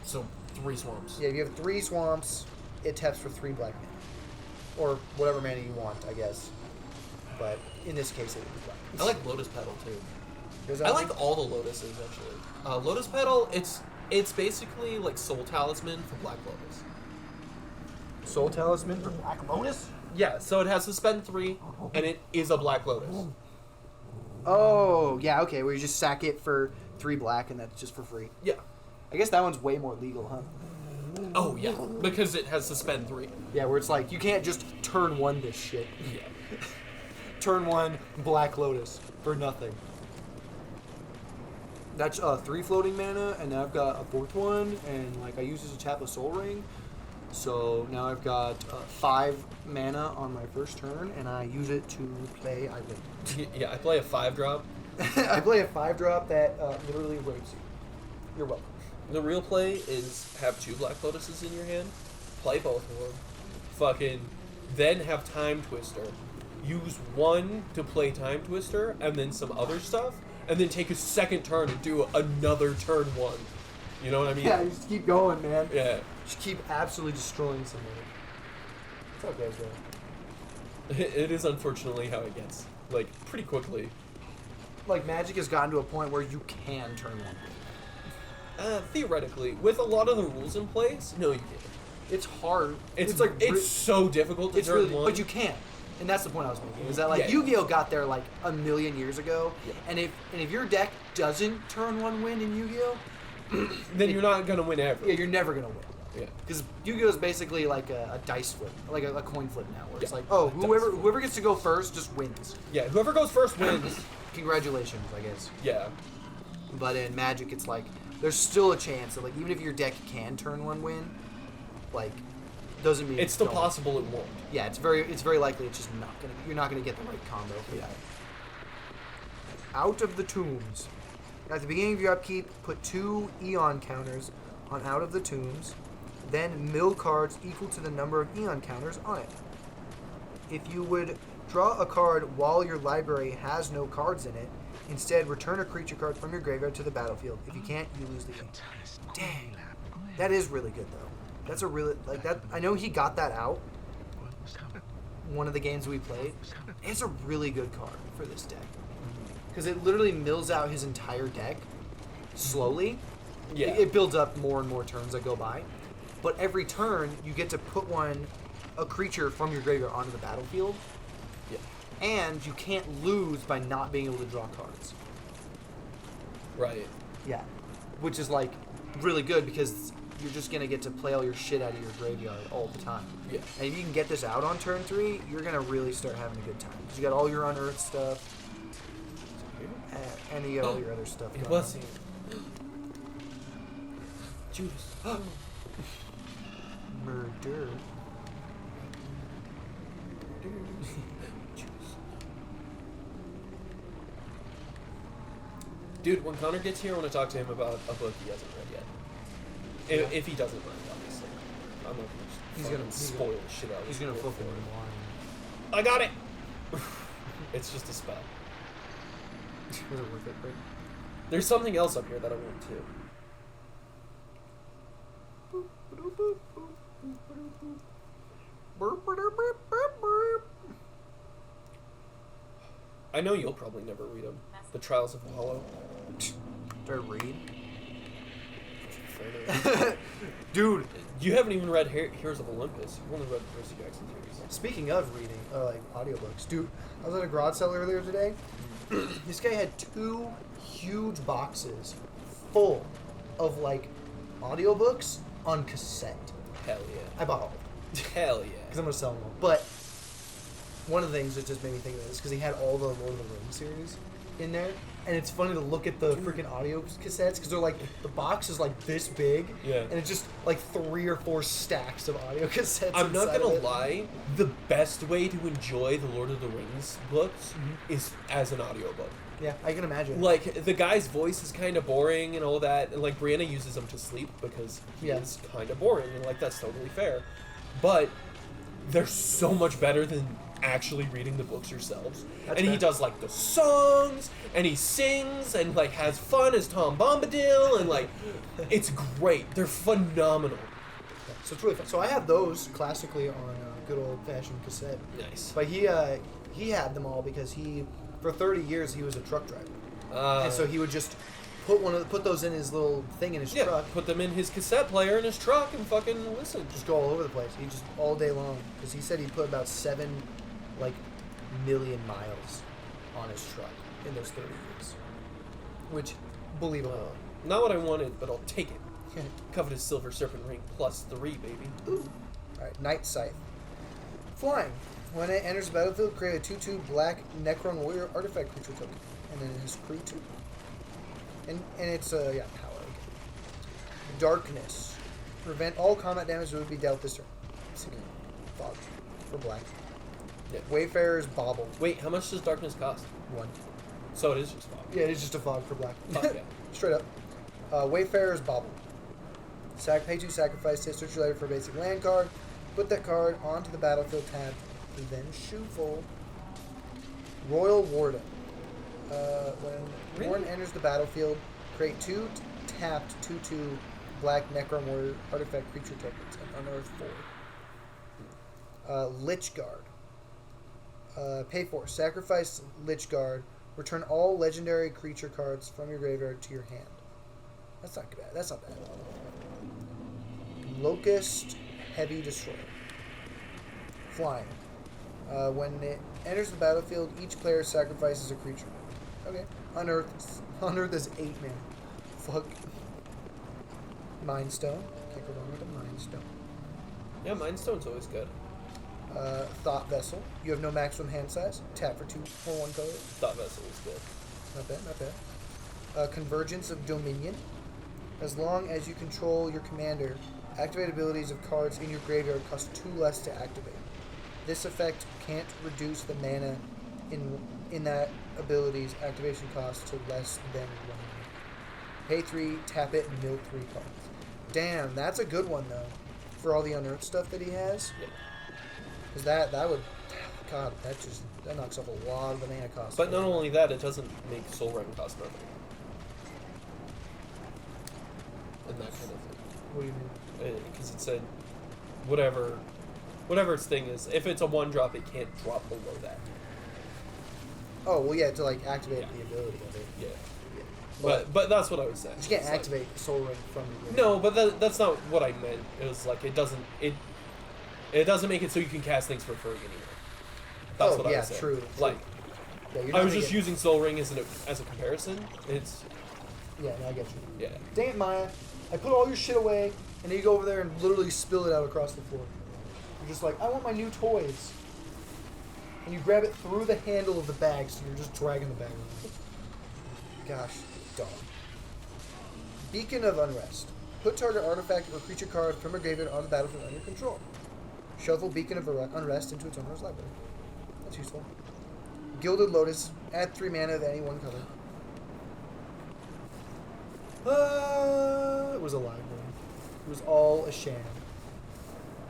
So 3 swamps. Yeah, if you have 3 swamps, it taps for 3 black mana. Or whatever mana you want, I guess. But in this case, it would be black. I like Lotus Petal too. There's that I one? like all the Lotuses actually. Lotus Petal, it's basically like Soul Talisman for Black Lotus. Soul Talisman for Black Lotus? Yeah, so it has to spend 3, and it is a Black Lotus. Oh, yeah, okay, where you just sack it for 3 black and that's just for free. Yeah. I guess that one's way more legal, huh? Oh yeah, because it has to spend 3. Yeah, where it's like, you can't just turn 1 this shit. Yeah. Turn 1 Black Lotus for nothing. That's 3 floating mana, and now I've got a 4th one, and like I use this to tap a Soul Ring. So now I've got 5 mana on my first turn, and I use it to play Irate. Yeah, I play a 5-drop. I play a 5-drop that literally rapes you. You're welcome. The real play is have 2 Black Lotuses in your hand, play both of them, fucking then have Time Twister, use one to play Time Twister, and then some other stuff, and then take a second turn and do another turn 1. You know what I mean? Yeah, you just keep going, man. Yeah. Just keep absolutely destroying somebody. It's okay, bro. It is unfortunately how it gets. Like, pretty quickly. Like, Magic has gotten to a point where you can turn one. Theoretically, with a lot of the rules in place, no, you can't. It's hard. It's like it's so difficult to it's turn really, one. but you can, and that's the point I was making. Is that like Yeah. Yu-Gi-Oh got there like a million years ago, Yeah. and if your deck doesn't turn one win in Yu-Gi-Oh, then you're not gonna win ever. yeah, you're never gonna win. Yeah. Because Yu-Gi-Oh is basically like a dice flip, like a coin flip now, where it's Yeah, like, oh, a dice whoever gets to go first just wins. Yeah, whoever goes first wins. Congratulations, I guess. Yeah. But in Magic, it's like there's still a chance that like even if your deck can turn one win, like doesn't mean It's still don't. possible it won't. Yeah, it's very likely it's just not gonna. You're not gonna get the right combo for Yeah. that. Out of the Tombs. At the beginning of your upkeep, put 2 Eon counters on Out of the Tombs, then mill cards equal to the number of Eon counters on it. If you would draw a card while your library has no cards in it, instead return a creature card from your graveyard to the battlefield. If you can't, you lose the game. Dang. That is really good, though. That's a really, like, that. I know he got that out one of the games we played. It's a really good card for this deck. Because it literally mills out his entire deck slowly. Yeah. It builds up more and more turns that go by. But every turn, you get to put a creature from your graveyard onto the battlefield. Yeah. And you can't lose by not being able to draw cards. Right. Yeah. Which is, like, really good because you're just going to get to play all your shit out of your graveyard all the time. Yeah. And if you can get this out on turn 3, you're going to really start having a good time. Because you got all your unearthed stuff, and you got all your other stuff It going was on. here. Judas. Murder. Dude, when Connor gets here, I want to talk to him about a book he hasn't read yet. Yeah. If he doesn't mind, obviously. I'm not He's gonna gonna- spoil the shit out of He's his going to book flip for it him. in I got it! It's just a spell. Was it worth it, Rick? There's something else up here that I want too. I know you'll probably never read them. The Trials of Hollow. Try to read. Fair enough. Dude, You haven't even read Heroes of Olympus. You've only read Percy Jackson series. speaking of reading, like audiobooks, dude, I was at a garage sale earlier today. This guy had 2 huge boxes full of like audiobooks on cassette. Hell yeah. I bought all Hell because yeah. I'm gonna sell them all. But one of the things that just made me think of this because he had all the Lord of the Rings series in there, and it's funny to look at the freaking audio cassettes because they're like the box is like this big, Yeah. and it's just like 3 or 4 stacks of audio cassettes. I'm not inside gonna of it. lie, the best way to enjoy the Lord of the Rings books is as an audiobook. Yeah, I can imagine. Like, the guy's voice is kind of boring and all that, and like Brianna uses him to sleep because he Yeah. is kind of boring, and like that's totally fair. But they're so much better than actually reading the books yourselves. That's and he fair. does like the songs, and he sings, and like has fun as Tom Bombadil, and like it's great. They're phenomenal. So it's really fun. So I have those classically on good old fashioned cassette. Nice. But he had them all because for 30 years he was a truck driver, and so he would just put those in his little thing in his yeah, truck, put them in his cassette player in his truck and fucking listen. just go all over the place. He just all day long because he said he put about 7 million miles on his truck in those 30 years, which believable. Not what I wanted, but I'll take it. Covetous Silver Serpent Ring plus 3, baby. Ooh. All right, Night Scythe. Flying. When it enters the battlefield, create a 2/2 black Necron Warrior artifact creature token, and then his crew 2. And it's power. Okay. Darkness. Prevent all combat damage that would be dealt this turn. Fog for black. Yeah. Wayfarer's Bauble. Wait, how much does darkness cost? 1. So it is just fog. Yeah, it's just a fog for black. Fuck yeah. Straight up. Wayfarer's Bauble. Pay 2, sacrifice it, search your library for a basic land card. Put that card onto the battlefield tab, then shuffle. Royal Warden. When Warden enters the battlefield, create 2 tapped 2/2 black Necron Warrior artifact creature tokens and unearth 4. Lich Guard. Pay 4. Sacrifice Lich Guard. Return all legendary creature cards from your graveyard to your hand. That's not bad. That's not bad. Locust Heavy Destroyer. Flying. When it enters the battlefield, each player sacrifices a creature. Okay. Unearth is 8 mana. Fuck. Mind Stone. Can't go wrong with a Mind Stone. Yeah, Mind Stone's always good. Thought Vessel. You have no maximum hand size. Tap for 2 for 1 color. Thought Vessel is good. Not bad, not bad. Convergence of Dominion. As long as you control your commander, activate abilities of cards in your graveyard cost 2 less to activate. This effect can't reduce the mana in that ability's activation cost to less than 1. Pay 3, tap it, and mill 3 cards. Damn, that's a good one though. For all the unearthed stuff that he has. Yeah. Because that would, God, that knocks off a lot of the mana cost. But not only that, it doesn't make Soul Ring cost nothing. And that kind of thing. What do you mean? Because it said, whatever its thing is, if it's a 1-drop, it can't drop below that. Oh, well, yeah, to like activate the ability of it. Yeah. Yeah. But that's what I was saying. You can't It's activate the Soul Ring from the Like, no, but that's not what I meant. It was like it doesn't make it so you can cast things for free anymore. That's what I was saying. True. Like, Yeah, you're I not was gonna just get- using Soul Ring as a comparison. It's Yeah, no, I get you. yeah. Dang it, Maya. I put all your shit away, and then you go over there and literally spill it out across the floor. You're just like, I want my new toys. And you grab it through the handle of the bag, so you're just dragging the bag around. Gosh, dog. Beacon of Unrest. Put target artifact or creature card from a graveyard on the battlefield under your control. Shuffle Beacon of Unrest into its owner's library. That's useful. Gilded Lotus. Add 3 mana of any one color. It was a lie, bro. It was all a sham.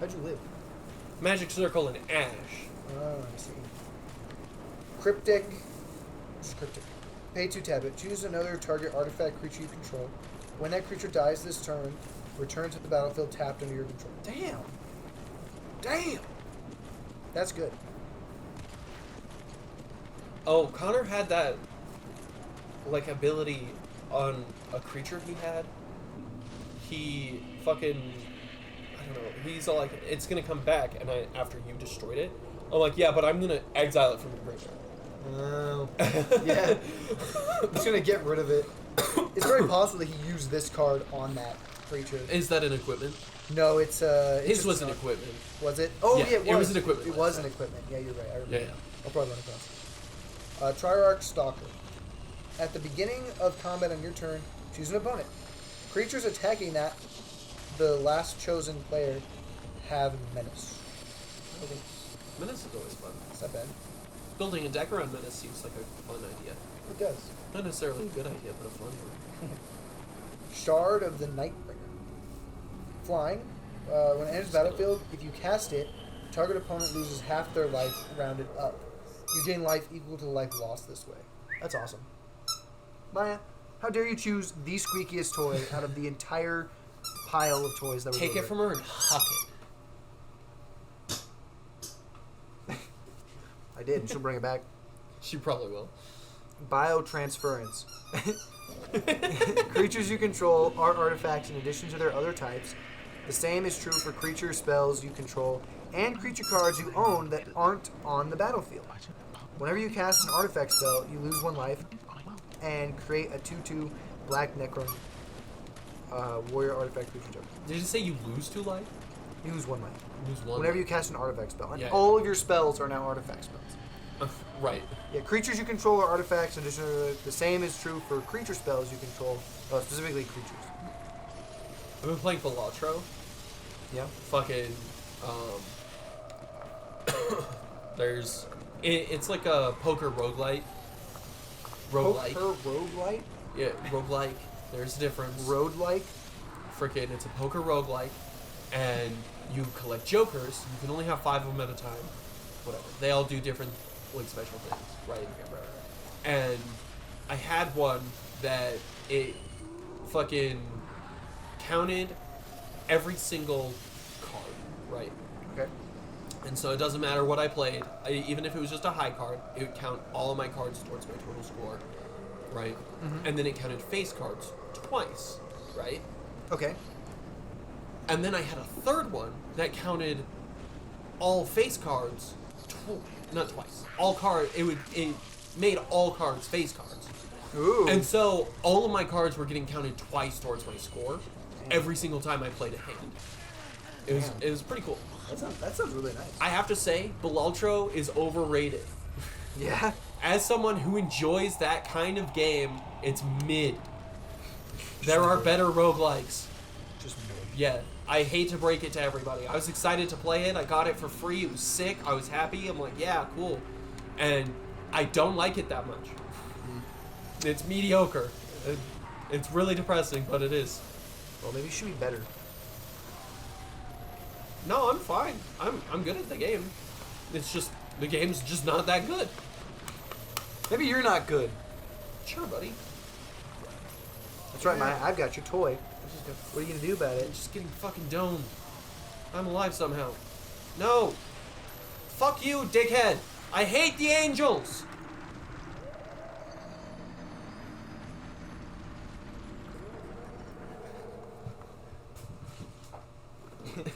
How'd you live? Magic Circle and Ash. Oh, I see. Cryptic. Just cryptic. Pay 2 tap it. Choose another target artifact creature you control. When that creature dies this turn, return to the battlefield tapped under your control. Damn! That's good. Oh, Connor had that like ability on a creature he had. He fucking I don't know. He's all like, it's gonna come back, and after you destroyed it, I'm like, yeah, but I'm gonna exile it from your graveyard. Oh. Yeah. I'm just gonna get rid of it. It's very possible that he used this card on that creature. Is that an equipment? No, it's His just was an not- equipment. Was it? Oh Yeah, yeah, it was an equipment It last was an time. equipment. Yeah, you're right. I remember. Yeah. I'll probably run across. Triarch Stalker. At the beginning of combat on your turn, choose an opponent. Creatures attacking the last chosen player have menace. Okay, Menace is always fun. it's not bad. Building a deck around Menace seems like a fun idea. It does. Not necessarily a good idea, but a fun one. Shard of the Nightbringer. Flying. When it enters the battlefield, if you cast it, target opponent loses half their life rounded up. You gain life equal to the life lost this way. That's awesome. Maya, how dare you choose the squeakiest toy out of the entire pile of toys that were Take it from her and huck it. I did, and she'll bring it back. She probably will. Biotransference. Creatures you control are artifacts in addition to their other types. The same is true for creature spells you control and creature cards you own that aren't on the battlefield. Whenever you cast an artifact spell, you lose 1 life and create a 2/2 black Necron warrior artifact creature token. Did you say you lose 2 life? You lose 1 life. You lose 1. Whenever you cast an artifact spell. And Yeah. all of your spells are now artifact spells. Right. Yeah, creatures you control are artifacts. In addition to the same is true for creature spells you control, specifically creatures. I've been playing Balatro. Yeah. Fucking, there's, it's like a poker roguelite. Roguelike. Poker roguelite? Yeah, roguelike. There's a difference. Road-like? Frickin', it's a poker roguelike. and you collect jokers. You can only have 5 of them at a time. Whatever. They all do different like special things, right? And I had one that it fucking counted every single card, right? Okay. And so it doesn't matter what I played, even if it was just a high card, it would count all of my cards towards my total score, right? Mm-hmm. And then it counted face cards twice, right? Okay. And then I had a third one that counted all face cards, not twice. It made all cards face cards. Ooh. And so all of my cards were getting counted twice towards my score every single time I played a hand. It was pretty cool. That sounds really nice. I have to say, Balaltro is overrated. Yeah. As someone who enjoys that kind of game, it's mid. There are better roguelikes. Just Yeah, I hate to break it to everybody. I was excited to play it. I got it for free. It was sick. I was happy. I'm like, yeah, cool. And I don't like it that much. It's mediocre. It's really depressing, but it is. Well, maybe it should be better. No, I'm fine. I'm good at the game. It's just the game's just not that good. Maybe you're not good. Sure, buddy. That's right, I've got your toy. I just got What are you gonna do about it? I'm just getting fucking domed. I'm alive somehow. No. Fuck you, dickhead. I hate the angels.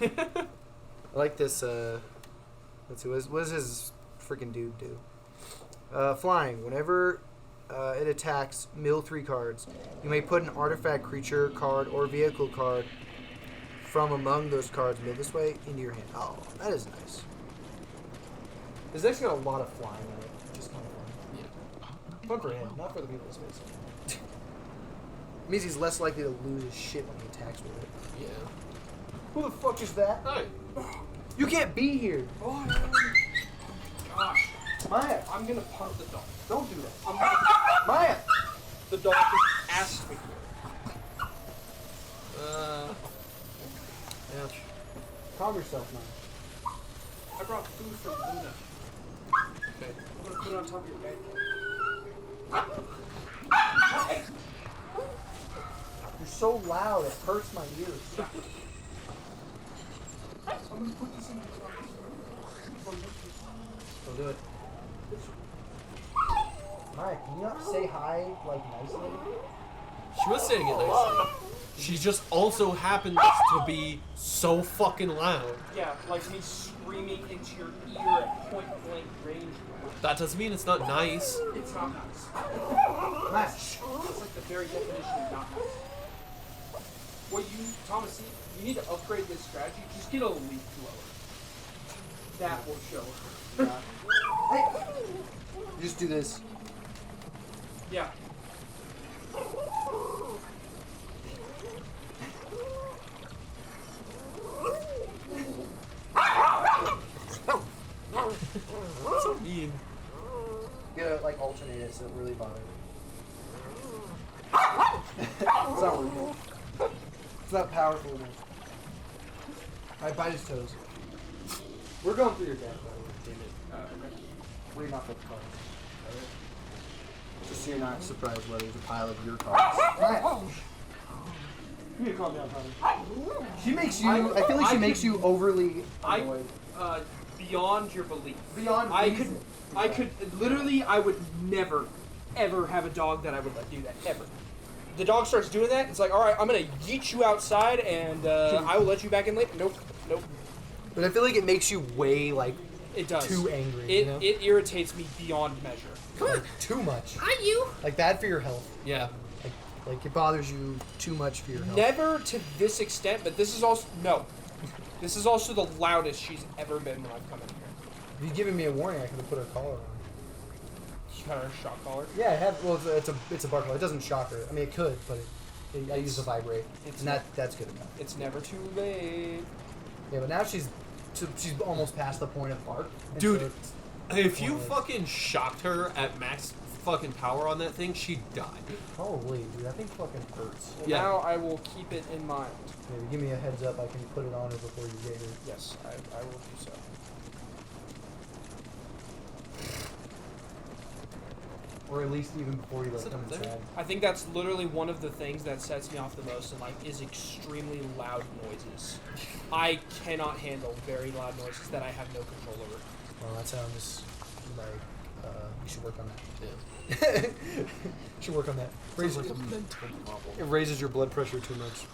I like this. Let's see. What does his freaking dude do? Flying. Whenever it attacks, mill 3 cards. You may put an artifact, creature card, or vehicle card from among those cards milled this way into your hand. Oh, that is nice. This deck's got a lot of flying in it, which is kind of fun. Yeah. Fun for him, not for the people in space. It means he's less likely to lose his shit when he attacks with it. Yeah. Who the fuck is that? Hi. You can't be here. Oh, gosh. Maya, I'm gonna punt the dog. don't do that. Maya! Maya! The dog just asked me. Ouch. Calm yourself, man. I brought food for Luna. Okay. I'm gonna put it on top of your bed. You're so loud, it hurts my ears. I'm gonna put this in the car. Go do it. Maya, can you not say hi, like, nicely? She was saying it nicely. She just also happens to be so fucking loud. Yeah, like me screaming into your ear at point blank range. That doesn't mean it's not nice. It's not nice. Maya, It's like the very definition of not nice. What Thomas, you need to upgrade this strategy. Just get a leaf blower. That will show. hey! Just do this. Yeah. So mean. You gotta, like, alternate it so it really bothers me. It's not working. It's not powerful enough. Alright, bite his toes. We're going through your deck, by the way. Damn it. Okay. Read off the cards. Just so you're not surprised why there's a pile of your cards. You need to calm down, Tommy. She makes you. I feel like she makes you overly annoyed. Beyond your belief. Beyond I reason. could literally, I would never, ever have a dog that I would let do that, ever. The dog starts doing that, it's like, all right, I'm gonna yeet you outside, and I will let you back in later. Nope, nope. But I feel like it makes you way like It does. too angry. It you know? it irritates me beyond measure. Like, too much. Hi, you. Like bad for your health. Yeah. Like it bothers you too much for your health. Never to this extent, but this is also no. This is also the loudest she's ever been when I've come in here. If you'd given me a warning, I could have put her collar on. She got her shock collar. Yeah, I have. Well, it's a bar collar. It doesn't shock her. I mean, it could, but I use the vibrate, it's and that's good enough. It's never too late. Yeah, but now she's almost past the point of bark. And Dude, so it's- if you fucking shocked her at max fucking power on that thing, she'd die. Probably, dude. That thing fucking hurts. Well, Yeah. now I will keep it in mind. Maybe give me a heads up. I can put it on her before you get here. Yes, I will do so. Or at least even before you Is like it come up there? inside. I think that's literally one of the things that sets me off the most in life is extremely loud noises. I cannot handle very loud noises that I have no control over. Well, that sounds like you should work on that. Yeah. Should work on that. Sounds like a mental problem. It raises your blood pressure too much.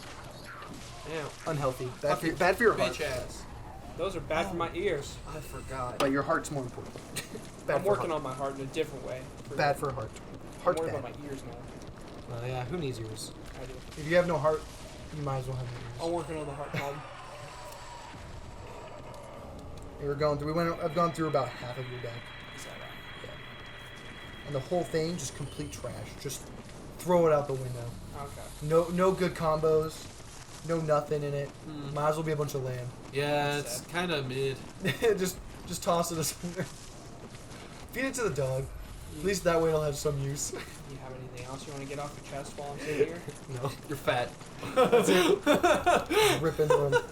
Yeah. Unhealthy. Bad for, Fucking bad for your heart. Bitch ass. Those are bad for my ears. I forgot. But your heart's more important. Bad I'm for working heart. on my heart in a different way. Bad for heart. I'm Heart's worried bad. about my ears now. Well, yeah. Who needs yours? I do. If you have no heart, you might as well have no ears. I'm working on the heart problem. We're going through. I've gone through about half of your deck. Is that right? Yeah. And the whole thing just complete trash. Just throw it out the window. Okay. No good combos. No nothing in it. Hmm. Might as well be a bunch of land. Yeah, That's it's sad. kind of mid. just toss it somewhere. Feed it to the dog. At least that way it'll have some use. You have anything else you want to get off your chest while I'm sitting here? No. You're fat. Rip into them.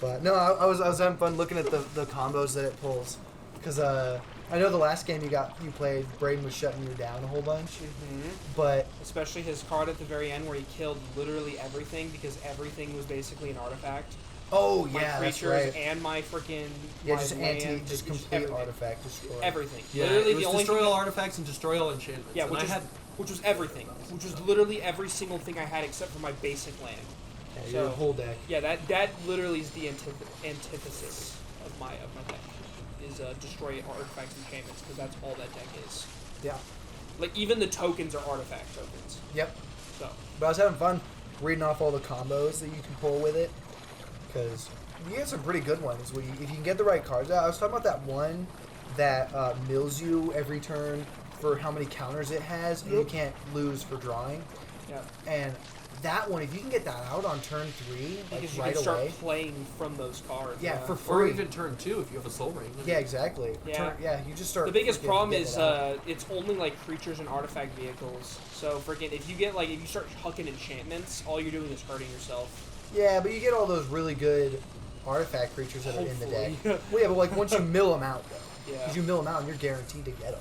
But no, I was having fun looking at the combos that it pulls, because I know the last game you played, Braden was shutting you down a whole bunch, Mm-hmm. but Especially his card at the very end where he killed literally everything because everything was basically an artifact. oh My yeah, that's creatures right. and my freaking Yeah, my just land, just complete everything. artifact destroy. Everything. Yeah, Literally it was the only destroy thing all artifacts and destroy all enchantments. yeah, and which was everything. Which was literally every single thing I had except for my basic land. Yeah, So- your whole deck. Yeah, that literally is the antithesis of my deck. Is destroy artifacts and enchantments because that's all that deck is. Yeah. Like even the tokens are artifact tokens. Yep. So But I was having fun reading off all the combos that you can pull with it, because you get some pretty good ones. If you can get the right cards. I was talking about that one that mills you every turn for how many counters it has, and you Yep. can't lose for drawing. yeah, And that one, if you can get that out on turn 3, like because you right can start away. playing from those cards. Yeah, for Or free. even turn 2 if you have a soul ring. Yeah, exactly. Yeah. You just start. The biggest freaking problem getting is it out. it's only like creatures and artifact vehicles. So freaking if you start hucking enchantments, all you're doing is hurting yourself. Yeah, but you get all those really good artifact creatures that are in the deck. Hopefully. Well, yeah, but like once you mill them out, though. Yeah. Because you mill them out and you're guaranteed to get them.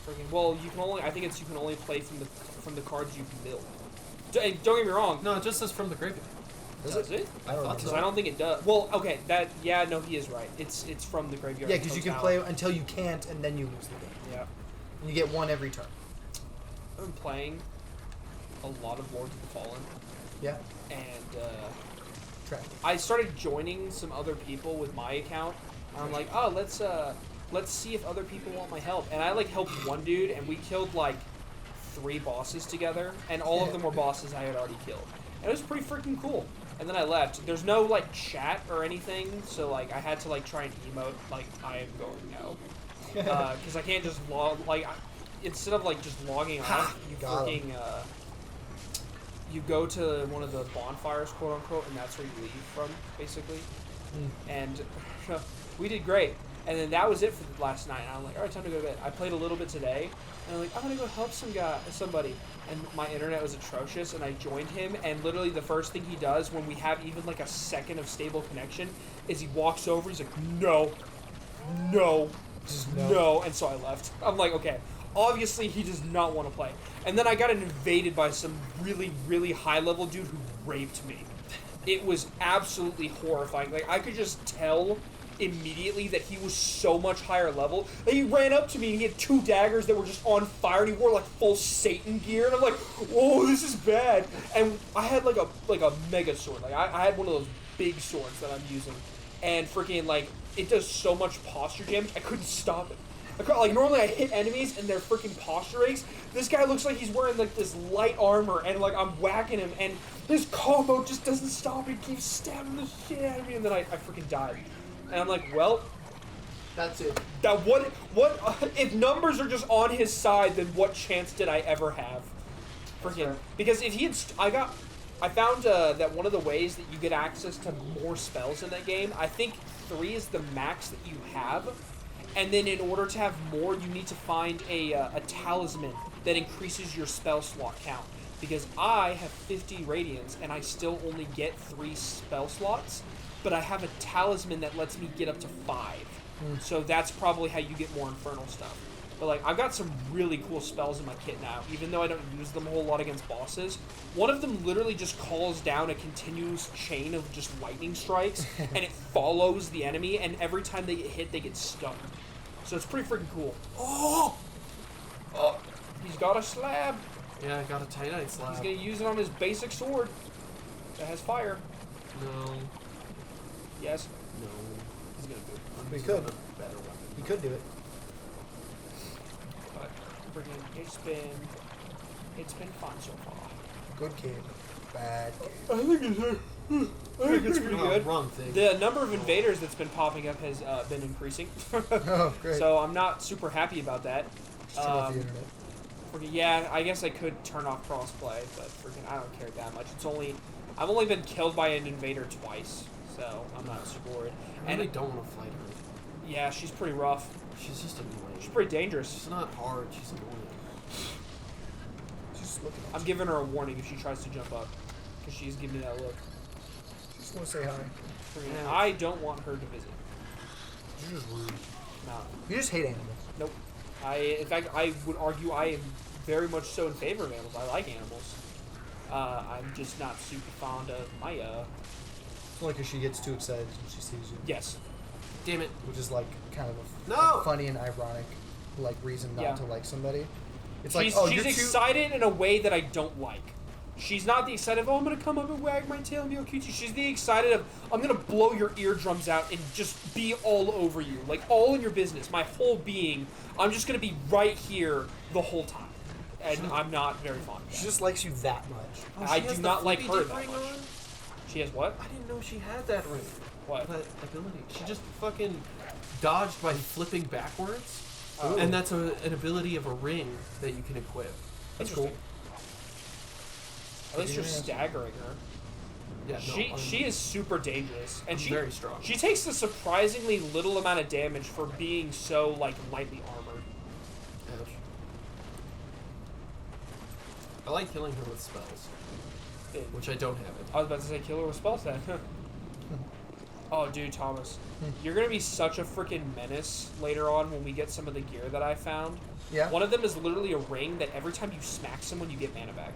Freaking well, you can only play from the cards you've milled. And don't get me wrong. No, it just says from the graveyard. Does it? I don't thought know. Because I don't think it does. Well, okay, no, he is right. It's from the graveyard. Yeah, because you can totality. play until you can't, and then you lose the game. Yeah, And you get one every turn. I've been playing a lot of Lords of the Fallen, Yeah. and Trash. I started joining some other people with my account. And I'm like, oh, let's see if other people want my help. And I like helped one dude, and we killed like 3 bosses together, and all of them were bosses I had already killed. And it was pretty freaking cool. And then I left. There's no like chat or anything, so like I had to like try and emote like I am going now, because I can't just log like instead of like just logging off, you Got 'em. freaking you go to one of the bonfires, quote unquote, and that's where you leave from, basically. And we did great. And then that was it for the last night. And I'm like, all right, time to go to bed. I played a little bit today, and I'm like, I'm gonna go help somebody. And my internet was atrocious, and I joined him. And literally, the first thing he does when we have even like a second of stable connection is he walks over. He's like, no, Just no. And so I left. I'm like, okay, obviously he does not want to play. And then I got invaded by some really, really high level dude who raped me. It was absolutely horrifying. Like I could just tell immediately that he was so much higher level. And he ran up to me and he had 2 daggers that were just on fire, and he wore like full Satan gear, and I'm like, whoa, this is bad. And I had like a mega sword. Like I had one of those big swords that I'm using, and freaking like it does so much posture damage. I couldn't stop it. Like normally I hit enemies and their freaking posture aches. This guy looks like he's wearing like this light armor, and like I'm whacking him, and his combo just doesn't stop. He keeps stabbing the shit out of me, and then I freaking died. And I'm like, well, That's it. that what if numbers are just on his side, then what chance did I ever have? Freaking because if he had, I found that one of the ways that you get access to more spells in that game, I think 3 is the max that you have, And then in order to have more, you need to find a talisman that increases your spell slot count. Because I have 50 radiance and I still only get 3 spell slots, but I have a talisman that lets me get up to 5. So that's probably how you get more infernal stuff. But like, I've got some really cool spells in my kit now, even though I don't use them a whole lot against bosses. One of them literally just calls down a continuous chain of just lightning strikes, and it follows the enemy, and every time they get hit, they get stunned. So it's pretty freaking cool. Oh! He's got a slab. Yeah, I got a Titanite slab. He's gonna use it on his basic sword that has fire. No. Yes. No. He's gonna do it. We He's could. got a better weapon. He could do it. But freaking, it's been fun so far. Good game. Bad game. I think it's pretty good. Wrong thing. The number of invaders that's been popping up has been increasing. Oh, great. So I'm not super happy about that. Just turn off the internet. Yeah, I guess I could turn off crossplay, but freaking, I don't care that much. I've only been killed by an invader twice, so I'm not super worried. I really don't want to fight her. Yeah, she's pretty rough. She's just annoying. She's pretty dangerous. She's not hard. She's annoying. She's looking at I'm giving her a warning if she tries to jump up, because she's giving me that look. you. Just want to say hi. Freaking, Yeah. I don't want her to visit. You're just rude. No. You just hate animals. Nope. In fact, I would argue I am very much so in favor of animals. I like animals. I'm just not super fond of Maya. It's only because she gets too excited when she sees you. Yes. Damn it. Which is like kind of a No! funny and ironic like reason not Yeah. to like somebody. It's She's, like, oh, she's you're too... excited in a way that I don't like. She's not the excited of, oh, I'm going to come up and wag my tail and be all cute. She's the excited of, I'm going to blow your eardrums out and just be all over you. Like, all in your business. My whole being. I'm just going to be right here the whole time. And I'm not very fond of She that. just likes you that much. Oh, I she has do the not like flippy her dip that ring much. on? She has what? I didn't know she had that ring. What? That ability. She just fucking dodged by flipping backwards. Oh. And that's an ability of a ring that you can equip. That's cool. At least you're Yeah. staggering her. Yeah, no, She is super dangerous, and I'm she very strong. She takes a surprisingly little amount of damage for being so like lightly armored. Ouch. I like killing her with spells, which I don't have it. I was about to say kill her with spell set. Oh, dude, Thomas, you're gonna be such a freaking menace later on when we get some of the gear that I found. Yeah. One of them is literally a ring that every time you smack someone, you get mana back.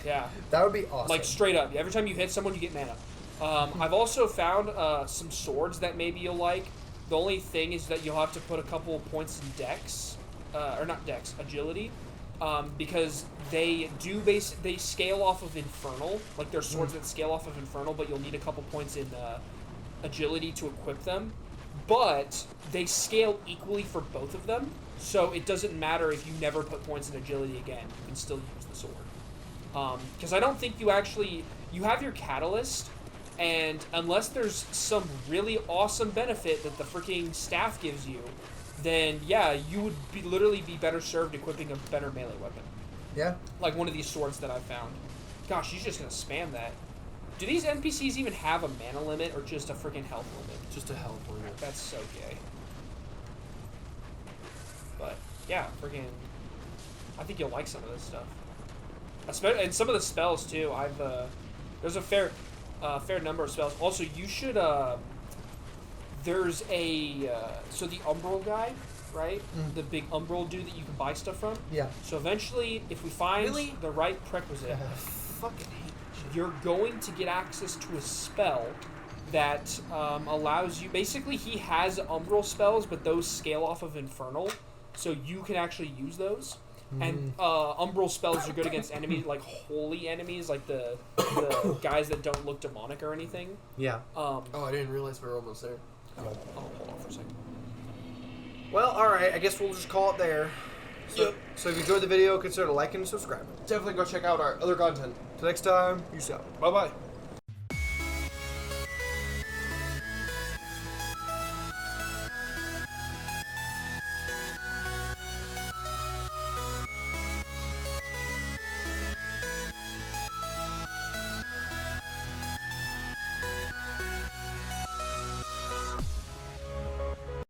Yeah. That would be awesome. Like straight up, every time you hit someone, you get mana. I've also found some swords that maybe you'll like. The only thing is that you'll have to put a couple of points in dex, or not dex, agility, because they do they scale off of infernal. Like they're swords that scale off of infernal, but you'll need a couple points in agility to equip them. But they scale equally for both of them, so it doesn't matter if you never put points in agility again. You can still use the sword. Because I don't think you have your catalyst, and unless there's some really awesome benefit that the freaking staff gives you, then yeah, you would literally be better served equipping a better melee weapon. Yeah. Like one of these swords that I found. Gosh, she's just gonna spam that. Do these NPCs even have a mana limit or just a freaking health limit? Just a health limit. That's so gay. But yeah, freaking, I think you'll like some of this stuff. And some of the spells too. There's a fair number of spells. Also, you should there's so the Umbral guy, right? The big Umbral dude that you can buy stuff from. Yeah. So eventually, if we find Really? the right prerequisite, Fucking hate that shit. you're going to get access to a spell that allows you. Basically, he has Umbral spells, but those scale off of Infernal, so you can actually use those. And Umbral spells are good against enemies, like holy enemies, like the guys that don't look demonic or anything. Yeah. Oh, I didn't realize we were almost there. Hold on for a second. Well, all right. I guess we'll just call it there. So if you enjoyed the video, consider liking and subscribing. Definitely go check out our other content. Till next time, peace out. Bye bye.